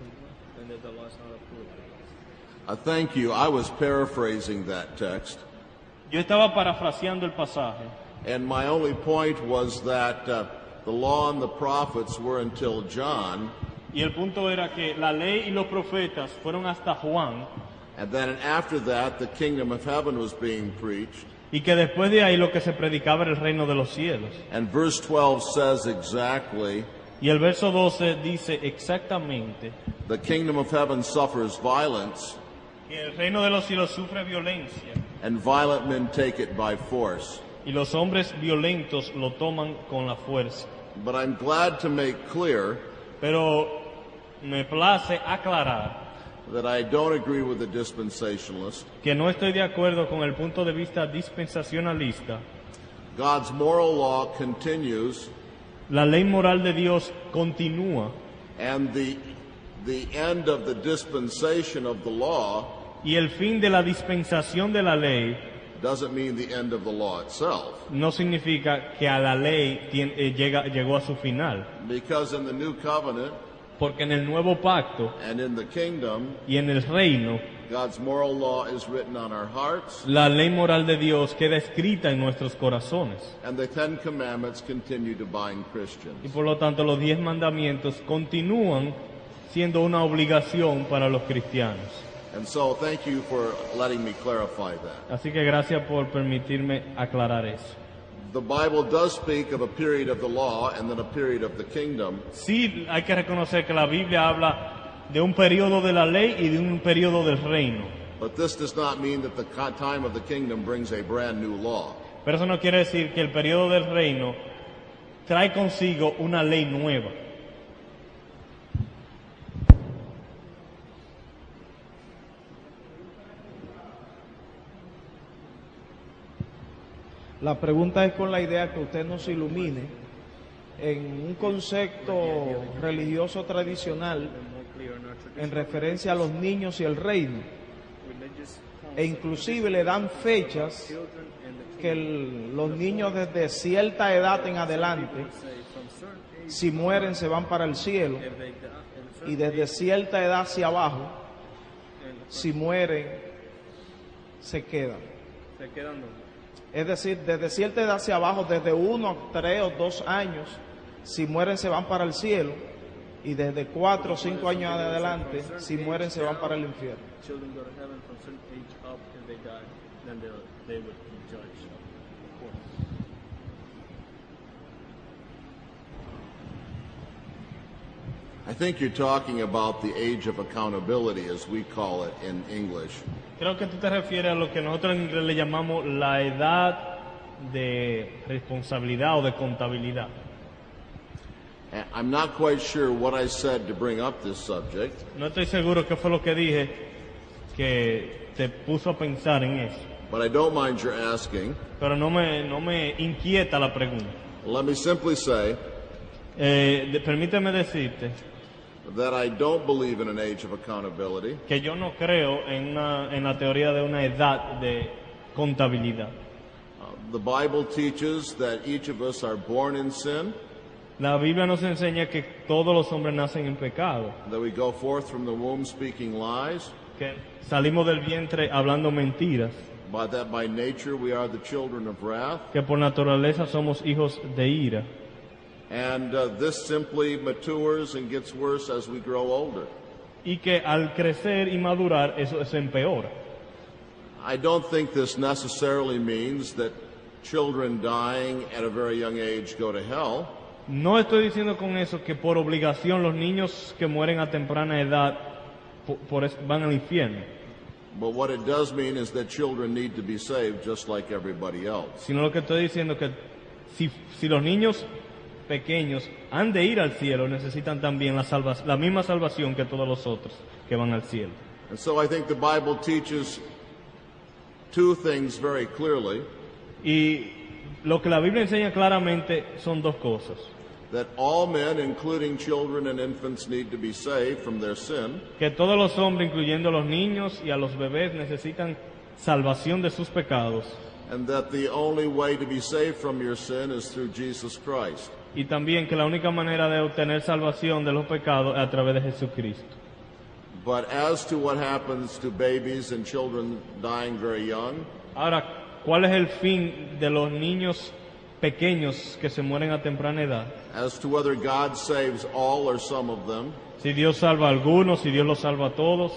Thank you. I was paraphrasing that text, Yo estaba parafraseando el pasaje and my only point was that the law and the prophets were until John, y el punto era que la ley y los profetas fueron hasta Juan and then after that the kingdom of heaven was being preached. y que después de ahí lo que se predicaba era el reino de los cielos. And verse 12 says exactly, Y el verso 12 dice exactamente the kingdom of heaven suffers violence, que el reino de los cielos sufre violencia and violent men take it by force. y los hombres violentos lo toman con la fuerza. But I'm glad to make clear Pero me place aclarar that I don't agree with the dispensationalist. que no estoy de acuerdo con el punto de vista dispensacionalista. God's moral law continues, La ley moral de Dios continúa and the end of the dispensation of the law y el fin de la dispensación de la ley doesn't mean the end of the law itself. no significa que a la ley llegó a su final, Because in the new covenant porque en el nuevo pacto and in the kingdom, y en el reino, God's moral law is written on our hearts, la ley moral de Dios queda escrita en nuestros corazones. and the 10 Commandments continue to bind Y Christians. por lo tanto los 10 mandamientos continúan siendo una obligación para los cristianos. And so thank you for letting me clarify that. Así que gracias por permitirme aclarar eso. The Bible does speak of a period of the law and then a period of the kingdom, Sí, hay que reconocer que la Biblia habla de un periodo de la ley y de un periodo del reino. but this does not mean that the time of the kingdom brings a brand new law. Pero eso no quiere decir que el periodo del reino trae consigo una ley nueva. La pregunta es con la idea que usted nos ilumine en un concepto religioso tradicional en referencia a los niños y el reino, e inclusive le dan fechas que los niños desde cierta edad en adelante, si mueren se van para el cielo, y desde cierta edad hacia abajo, si mueren se quedan. Es decir, desde cierta edad hacia abajo, desde 1, 3 o 2 años, si mueren se van para el cielo, y desde 4 o 5 años adelante, si mueren se van para el infierno. I think you're talking about the age of accountability, as we call it in English. Creo que tú te refieres a lo que nosotros en inglés le llamamos la edad de responsabilidad o de contabilidad. I'm not quite sure what I said to bring up this subject, No estoy seguro qué fue lo que dije que te puso a pensar en eso, but I don't mind your asking. pero no me inquieta la pregunta. Let me simply say Permíteme decirte that I don't believe in an age of accountability. que yo no creo en la teoría de una edad de contabilidad. The Bible teaches that each of us are born in sin, La Biblia nos enseña que todos los hombres nacen en pecado, that we go forth from the womb speaking lies, que salimos del vientre hablando mentiras, but that by nature we are the children of wrath. que por naturaleza somos hijos de ira, And this simply matures and gets worse as we grow older. y que al crecer y madurar eso se empeora. I don't think this necessarily means that children dying at a very young age go to hell. No estoy diciendo con eso que por obligación los niños que mueren a temprana edad van al infierno, But what it does mean is that children need to be saved just like everybody else. sino lo que estoy diciendo que si los niños pequeños han de ir al cielo, necesitan también la misma salvación que todos los otros que van al cielo. And so I think the Bible teaches two things very clearly. Y lo que la Biblia enseña claramente son dos cosas: That all men, including children and infants, need to be saved from their sin. que todos los hombres, incluyendo a los niños y a los bebés, necesitan salvación de sus pecados, And that the only way to be saved from your sin is through Jesus Christ. y también que la única manera de obtener salvación de los pecados es a través de Jesucristo. But as to what happens to babies and children dying very young, Ahora, ¿cuál es el fin de los niños pequeños que se mueren a temprana edad? as to whether God saves all or some of them, Si Dios salva a algunos, si Dios los salva a todos,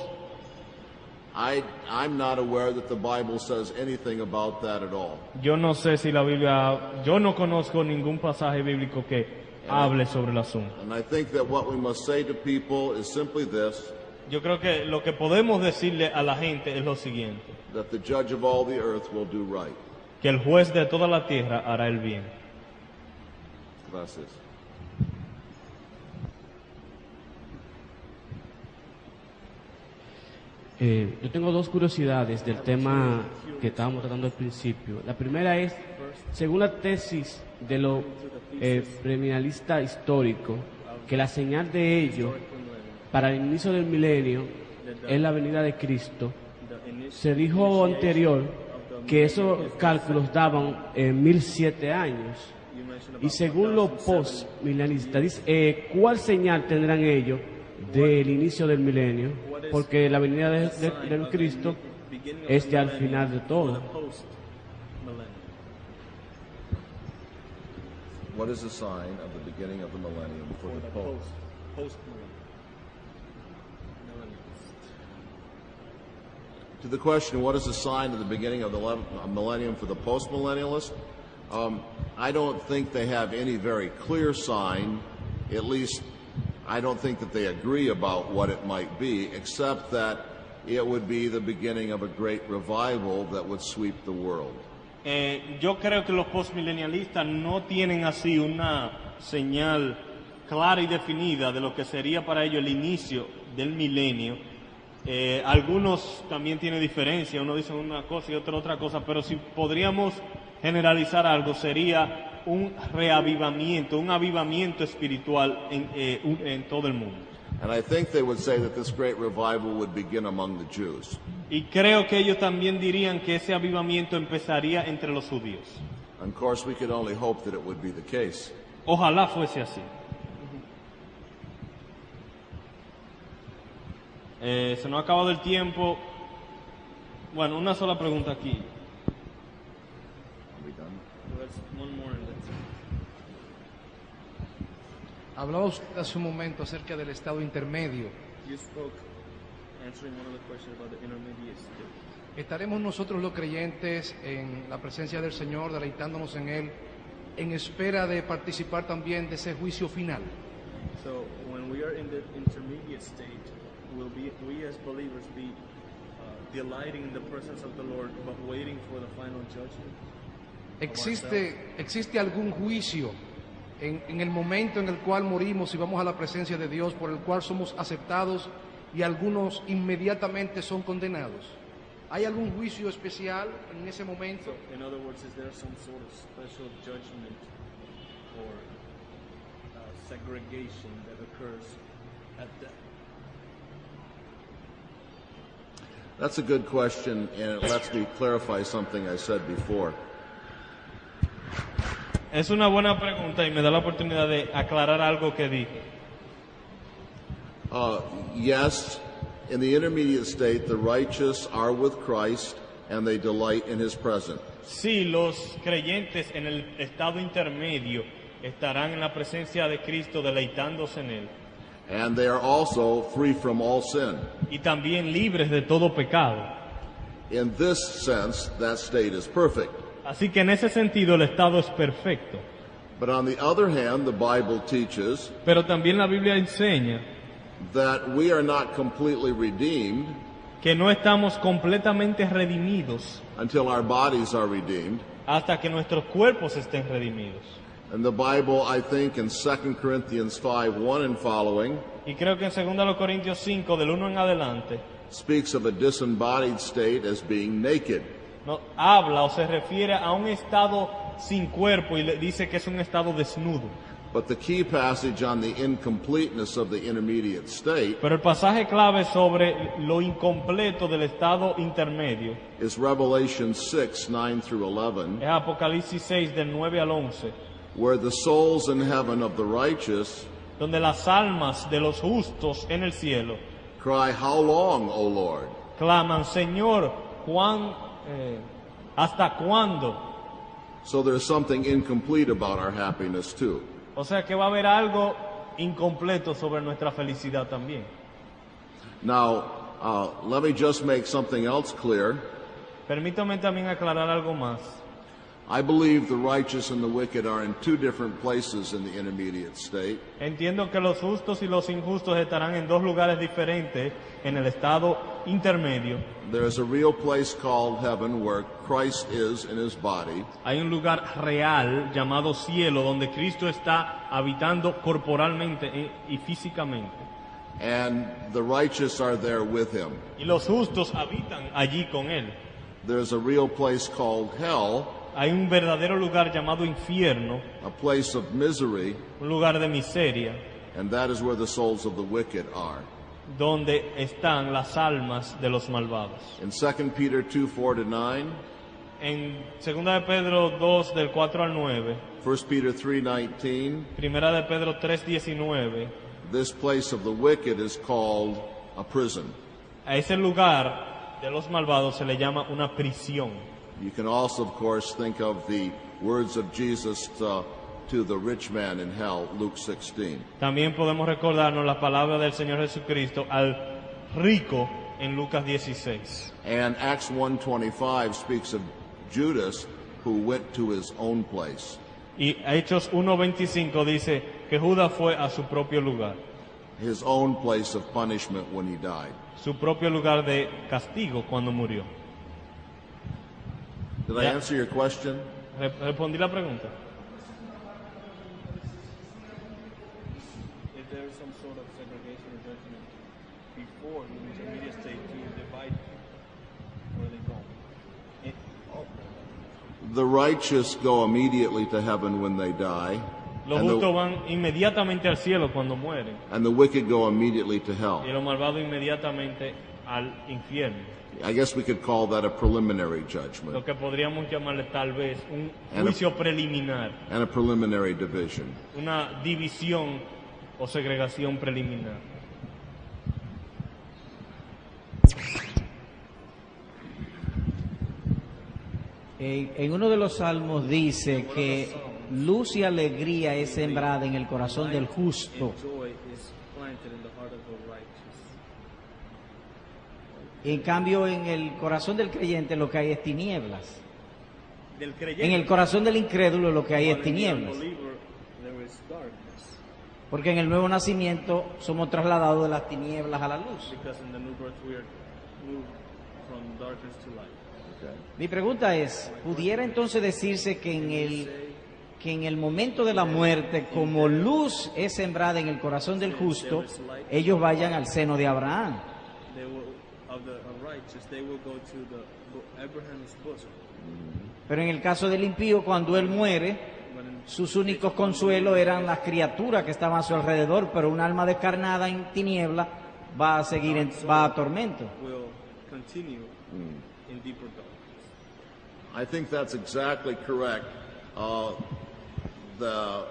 I'm not aware that the Bible says anything about that at all. yo no sé si la Biblia, yo no conozco ningún pasaje bíblico que hable sobre el asunto. And I think that what we must say to people is simply this, Yo creo que lo que podemos decirle a la gente es lo siguiente: that the judge of all the earth will do right. que el juez de toda la tierra hará el bien. Gracias. Yo tengo dos curiosidades del tema que estábamos tratando al principio. La primera es, según la tesis de los premilenialistas históricos, que la señal de ellos para el inicio del milenio es la venida de Cristo. Se dijo anterior que esos cálculos daban 1007 años. Y según los postmilenialistas, ¿cuál señal tendrán ellos del inicio del milenio? Porque la venida de Cristo es ya al final de todo. What is the sign of the beginning of the millennium for the post? To the question, what is the sign of the beginning of the millennium for the post-millennialist? I don't think they have any very clear sign. At least, I don't think that they agree about what it might be, except that it would be the beginning of a great revival that would sweep the world. yo creo que los postmilenialistas no tienen así una señal clara y definida de lo que sería para ellos el inicio del milenio. Algunos también tienen diferencia, uno dice una cosa y otro otra cosa, pero si podríamos generalizar algo sería un reavivamiento, un avivamiento espiritual en todo el mundo. And I think they would say that this great revival would begin among the Jews. Y creo que ellos también dirían que ese avivamiento empezaría entre los judíos. And of course, we could only hope that it would be the case. Ojalá fuese así. Se nos ha acabado el tiempo. Bueno, una sola pregunta aquí. Are we done? One more and that's it. Hablaba usted hace un momento acerca del estado intermedio. You spoke answering one of the questions about the intermediate state. ¿Estaremos nosotros los creyentes en la presencia del Señor, deleitándonos en Él, en espera de participar también de ese juicio final? So when we are in the intermediate state, will we as believers be delighting in the presence of the Lord, but waiting for the final judgment? ¿Existe algún juicio en el momento en el cual morimos y vamos a la presencia de Dios, por el cual somos aceptados y algunos inmediatamente son condenados? ¿Hay algún juicio especial en ese momento? So, in other words, is there some sort of special judgment or segregation that occurs at death? That's a good question, and it lets me clarify something I said before. Es una buena pregunta y me da la oportunidad de aclarar algo que dije. Yes, in the intermediate state, the righteous are with Christ and they delight in his presence. Sí, los creyentes en el estado intermedio estarán en la presencia de Cristo deleitándose en Él. And they are also free from all sin. Y también libres de todo pecado. In this sense, that state is perfect. Así que en ese sentido el estado es perfecto. But on the other hand, the Bible teaches Pero también la Biblia enseña that we are not completely redeemed que no estamos completamente redimidos until our bodies are redeemed. hasta que nuestros cuerpos estén redimidos. And the Bible, I think, in 2 Corinthians 5:1 and following, Y creo que en 2 Corintios 5, del 1 en adelante, speaks of a disembodied state as being naked. no, habla o se refiere a un estado sin cuerpo y le dice que es un estado desnudo. But the key passage on the incompleteness of the intermediate state Pero el pasaje clave sobre lo incompleto del estado intermedio is Revelation 6:9 through 11, es Apocalipsis 6, del 9 al 11, where the souls in heaven of the righteous donde las almas de los justos en el cielo cry, "How long, O Lord?" claman, Señor, ¿hasta cuándo? So there's something incomplete about our happiness too. O sea que va a haber algo incompleto sobre nuestra felicidad también. Now, let me just make something else clear. Permítame también aclarar algo más. I believe the righteous and the wicked are in two different places in the intermediate state. Entiendo que los justos y los injustos estarán en dos lugares diferentes en el estado intermedio. There is a real place called heaven where Christ is in his body, Hay un lugar real llamado cielo donde Cristo está habitando corporalmente y físicamente. and the righteous are there with him. Y los justos habitan allí con Él. There's a real place called hell, Hay un verdadero lugar llamado infierno, a place of misery, un lugar de miseria, and that is where the souls of the wicked are. donde están las almas de los malvados. In 2 Peter 2:4-9, En 2 de Pedro 2, del 4 al 9, 1 Peter 3:19, 1 de Pedro 3:19, this place of the wicked is called a prison. a ese lugar de los malvados se le llama una prisión. You can also, of course, think of the words of Jesus to the rich man in hell, Luke 16. También podemos recordarnos las palabras del Señor Jesucristo al rico en Lucas 16. And Acts 1:25 speaks of Judas who went to his own place. Y Hechos 1:25 dice que Judas fue a su propio lugar, His own place of punishment when he died. su propio lugar de castigo cuando murió. Did I Ya. answer your question? Respondí la pregunta. If there is some sort of segregation or judgment before the intermediate state to divide where they go. The righteous go immediately to heaven when they die, Los and justos the, van inmediatamente al cielo cuando mueren and the wicked go immediately to y hell. los malvados inmediatamente al infierno. I guess we could call that a preliminary Lo judgment que podríamos llamarle tal vez un And a- juicio preliminar, and a preliminary division. una división o segregación preliminar. En uno de los salmos dice que luz y alegría es sembrada en el corazón del justo. Joy is planted in the heart of the righteous. En cambio, en el corazón del creyente lo que hay es tinieblas. Del creyente, En el corazón del incrédulo lo que hay es while in the tinieblas. unbeliever, there is darkness. Porque en el nuevo nacimiento somos trasladados de las tinieblas a la luz. Because in the new birth we are moved from darkness to light. Mi pregunta es, ¿pudiera entonces decirse que en el momento de la muerte, como luz es sembrada en el corazón del justo, ellos vayan al seno de Abraham? They will, of the righteous, they will go to the Abraham's bosom. Pero en el caso del impío, cuando él muere, sus únicos consuelos eran las criaturas que estaban a su alrededor, pero un alma descarnada en tiniebla va a seguir, va a tormento. Will continue in deeper darkness. I think that's exactly correct. The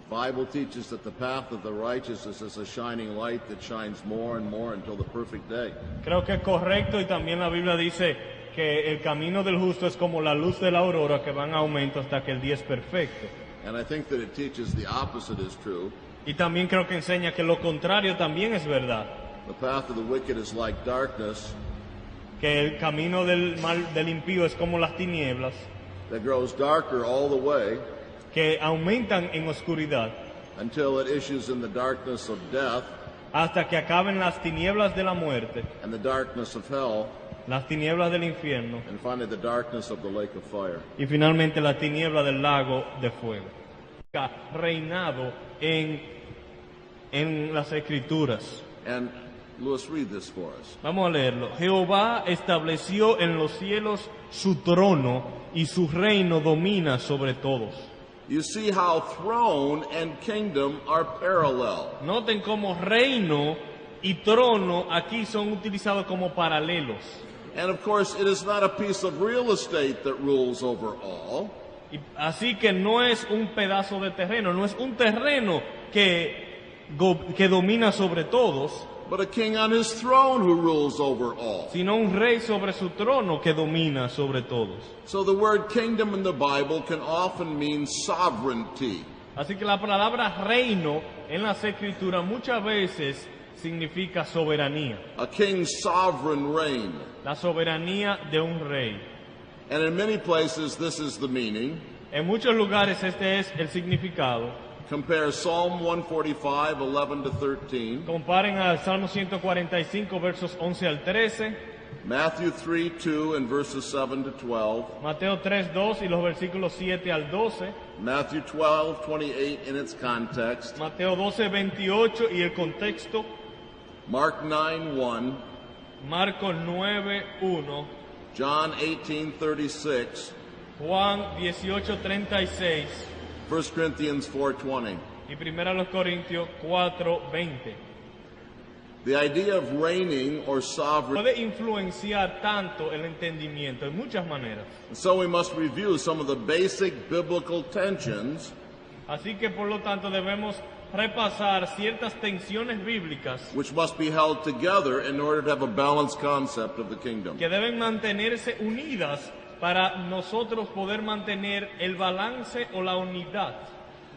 Bible teaches that the path of the righteous is as a shining light that shines more and more until the perfect day. Creo que es correcto y también la Biblia dice que el camino del justo es como la luz de la aurora que va en aumento hasta que el día es perfecto. And I think that it teaches the opposite is true. Y también creo que enseña que lo contrario también es verdad, The path of the wicked is like darkness que el camino del mal del impío es como las tinieblas, that grows darker all the way que aumentan en oscuridad until it issues in the darkness of death hasta que acaben las tinieblas de la muerte, and the darkness of hell, las tinieblas del infierno and finally the darkness of the lake of fire. y finalmente la tiniebla del lago de fuego. Ha reinado en las escrituras. And Lewis, read this for us. Vamos a leerlo. Jehová estableció en los cielos su trono y su reino domina sobre todos. You see how throne and kingdom are parallel. Noten cómo reino y trono aquí son utilizados como paralelos. And of course, it is not a piece of real estate that rules over all. Y así que no es un pedazo de terreno, no es un terreno que domina sobre todos, But a king on his throne who rules over all. sino un rey sobre su trono que domina sobre todos. So the word kingdom in the Bible can often mean sovereignty. Así que la palabra reino en las escrituras muchas veces significa soberanía, A king's sovereign reign. la soberanía de un rey. And in many places, this is the meaning. En muchos lugares este es el significado. Compare Psalm 145, 11 to 13, Comparen al Salmo 145 versos 11 al 13, Matthew 3, 2 and verses 7 to 12, Mateo 3:2 y los versículos 7 al 12, Matthew 12, 28 in its context, Mateo 12:28 y el contexto, Mark 9, 1, Marcos 9:1, John 18, 36, Juan 18:36 1 Corinthians 4:20. y 1 Corintios 4:20. The idea of reigning or sovereign. Puede influenciar tanto el entendimiento en muchas maneras. So we must review some of the basic biblical tensions Así que por lo tanto debemos repasar ciertas tensiones bíblicas which must be held together in order to have a balanced concept of the kingdom. que deben mantenerse unidas para nosotros poder mantener el balance o la unidad.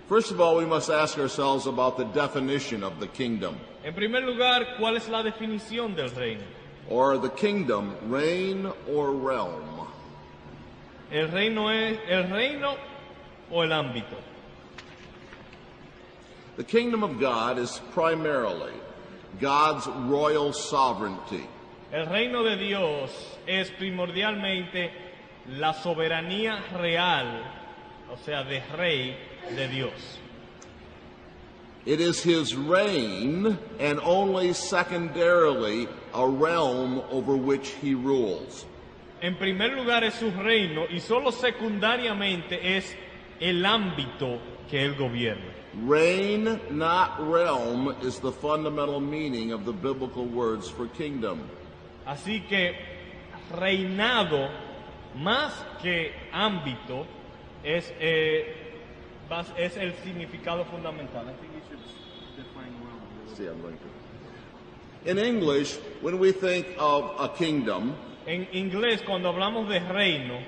First of all, we must ask ourselves about the definition of the kingdom. En primer lugar, ¿cuál es la definición del reino? Or the kingdom, reign or realm. ¿El reino es el reino o el ámbito? The kingdom of God is primarily God's royal sovereignty. El reino de Dios es primordialmente la soberanía real, o sea, de rey de Dios. It is his reign and only secondarily a realm over which he rules. En primer lugar es su reino y solo secundariamente es el ámbito que él gobierna. Reign, not realm, is the fundamental meaning of the biblical words for kingdom. Así que reinado más que ámbito es el significado fundamental. See, I'm going to. In English, when we think of a kingdom, En inglés, cuando hablamos de reino,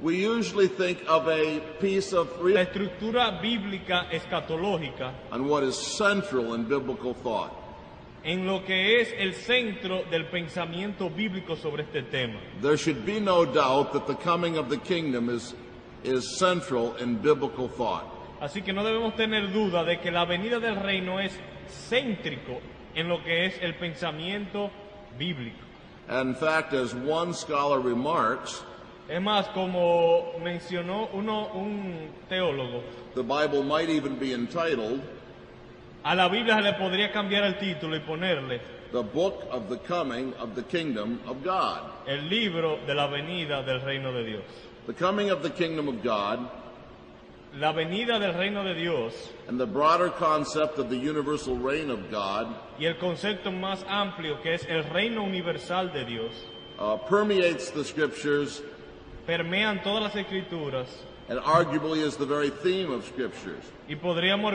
we usually think of a piece of la estructura bíblica escatológica on what is central in biblical thought. en lo que es el centro del pensamiento bíblico sobre este tema. There should be no doubt that the coming of the kingdom is central in biblical thought. Así que no debemos tener duda de que la venida del reino es céntrico en lo que es el pensamiento bíblico. And in fact, as one scholar remarks, Es más, como mencionó un teólogo, the Bible might even be entitled a la Biblia se le podría cambiar el título y ponerle The Book of the Coming of the Kingdom of God. el libro de la venida del reino de Dios. The coming of the kingdom of God La venida del reino de Dios and the broader concept of the universal reign of God y el concepto más amplio que es el reino universal de Dios permeates the scriptures permean todas las escrituras and arguably is the very theme of scriptures. y podríamos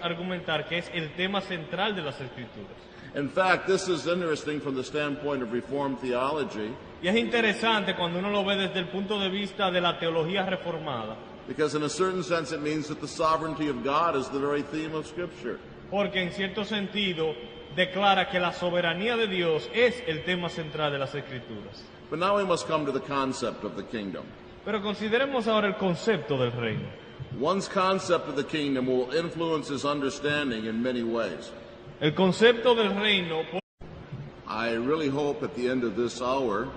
argumentar que es el tema central de las escrituras. In fact, this is interesting from the standpoint of Reformed theology Y es interesante cuando uno lo ve desde el punto de vista de la teología reformada, because in a certain sense it means that the sovereignty of God is the very theme of scripture. porque en cierto sentido declara que la soberanía de Dios es el tema central de las escrituras. But now we must come to the concept of the kingdom. Pero consideremos ahora el concepto del reino. One's concept of the kingdom will influence his understanding in many ways. El concepto del reino, I really hope at the end of this hour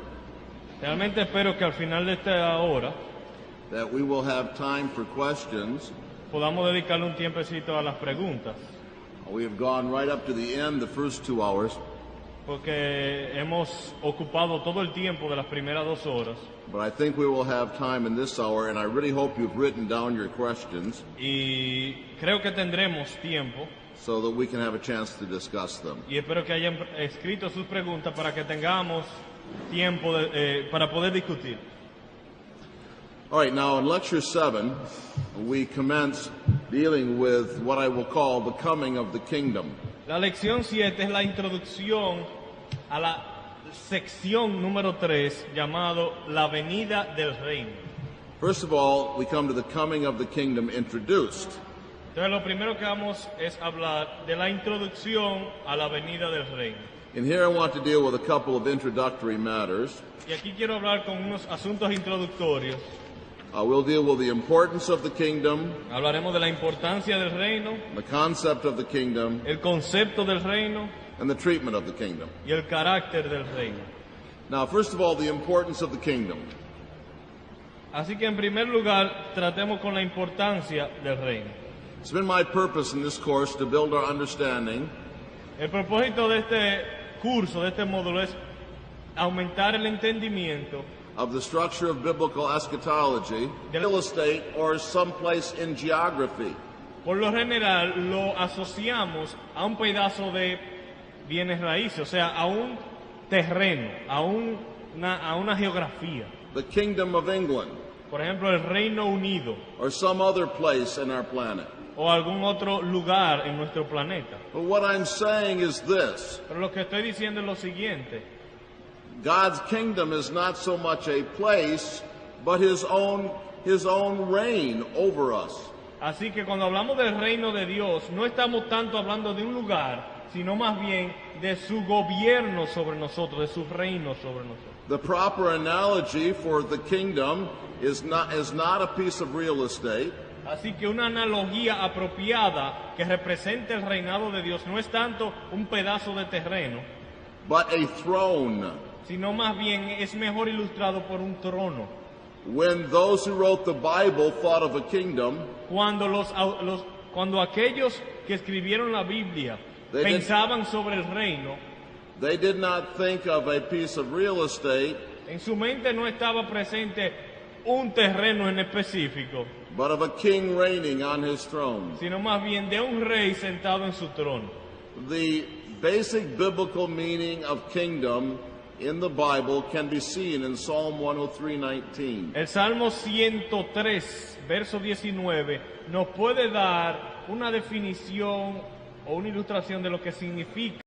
realmente espero que al final de esta hora that we will have time for questions. podamos dedicarle un tiempecito a las preguntas, We have gone right up to the end, the first 2 hours, porque hemos ocupado todo el tiempo de las primeras 2 horas but I think we will have time in this hour, and I really hope you've written down your questions y creo que tendremos tiempo so that we can have a chance to discuss them. y espero que hayan escrito sus preguntas para que tengamos tiempo para poder discutir. All right, now in Lecture 7, we commence dealing with what I will call the coming of the kingdom. La lección 7 es la introducción a la sección número 3 llamado La venida del reino. First of all, we come to the coming of the kingdom introduced. Entonces lo primero que vamos es hablar de la introducción a la venida del reino. And here I want to deal with a couple of introductory matters. Y aquí quiero hablar con unos asuntos introductorios. We'll deal with the importance of the kingdom, Hablaremos de la importancia del reino, the concept of the kingdom, el concepto del reino and the treatment of the kingdom. y el carácter del reino. Now, first of all, the importance of the kingdom. Así que en primer lugar, tratemos con la importancia del reino. It's been my purpose in this course to build our understanding El propósito de este curso, de este módulo, es aumentar el entendimiento of the structure of biblical eschatology, real estate, or someplace in geography. Por lo general lo asociamos a un pedazo de bienes raíces, o sea, a un terreno, a una geografía. The kingdom of England, Por ejemplo, el Reino Unido or some other place in our planet. o algún otro lugar en nuestro planeta. But what I'm saying is this: Pero lo que estoy diciendo es lo siguiente. God's kingdom is not so much a place, but his own reign over us. Así que cuando hablamos del reino de Dios, no estamos tanto hablando de un lugar, sino más bien de su gobierno sobre nosotros, de su reino sobre nosotros. The proper analogy for the kingdom is not a piece of real estate, Así que una analogía apropiada que represente el reinado de Dios no es tanto un pedazo de terreno, but a throne. sino más bien es mejor ilustrado por un trono. When those who wrote the Bible thought of a kingdom, Cuando aquellos que escribieron la Biblia They did- pensaban sobre el reino, they did not think of a piece of real estate, en su mente no estaba presente un terreno en específico, but of a king reigning on his throne. sino más bien de un rey sentado en su trono. The basic biblical meaning of kingdom in the Bible can be seen in Psalm 103:19. El Salmo 103, verso 19, nos puede dar una definición o una ilustración de lo que significa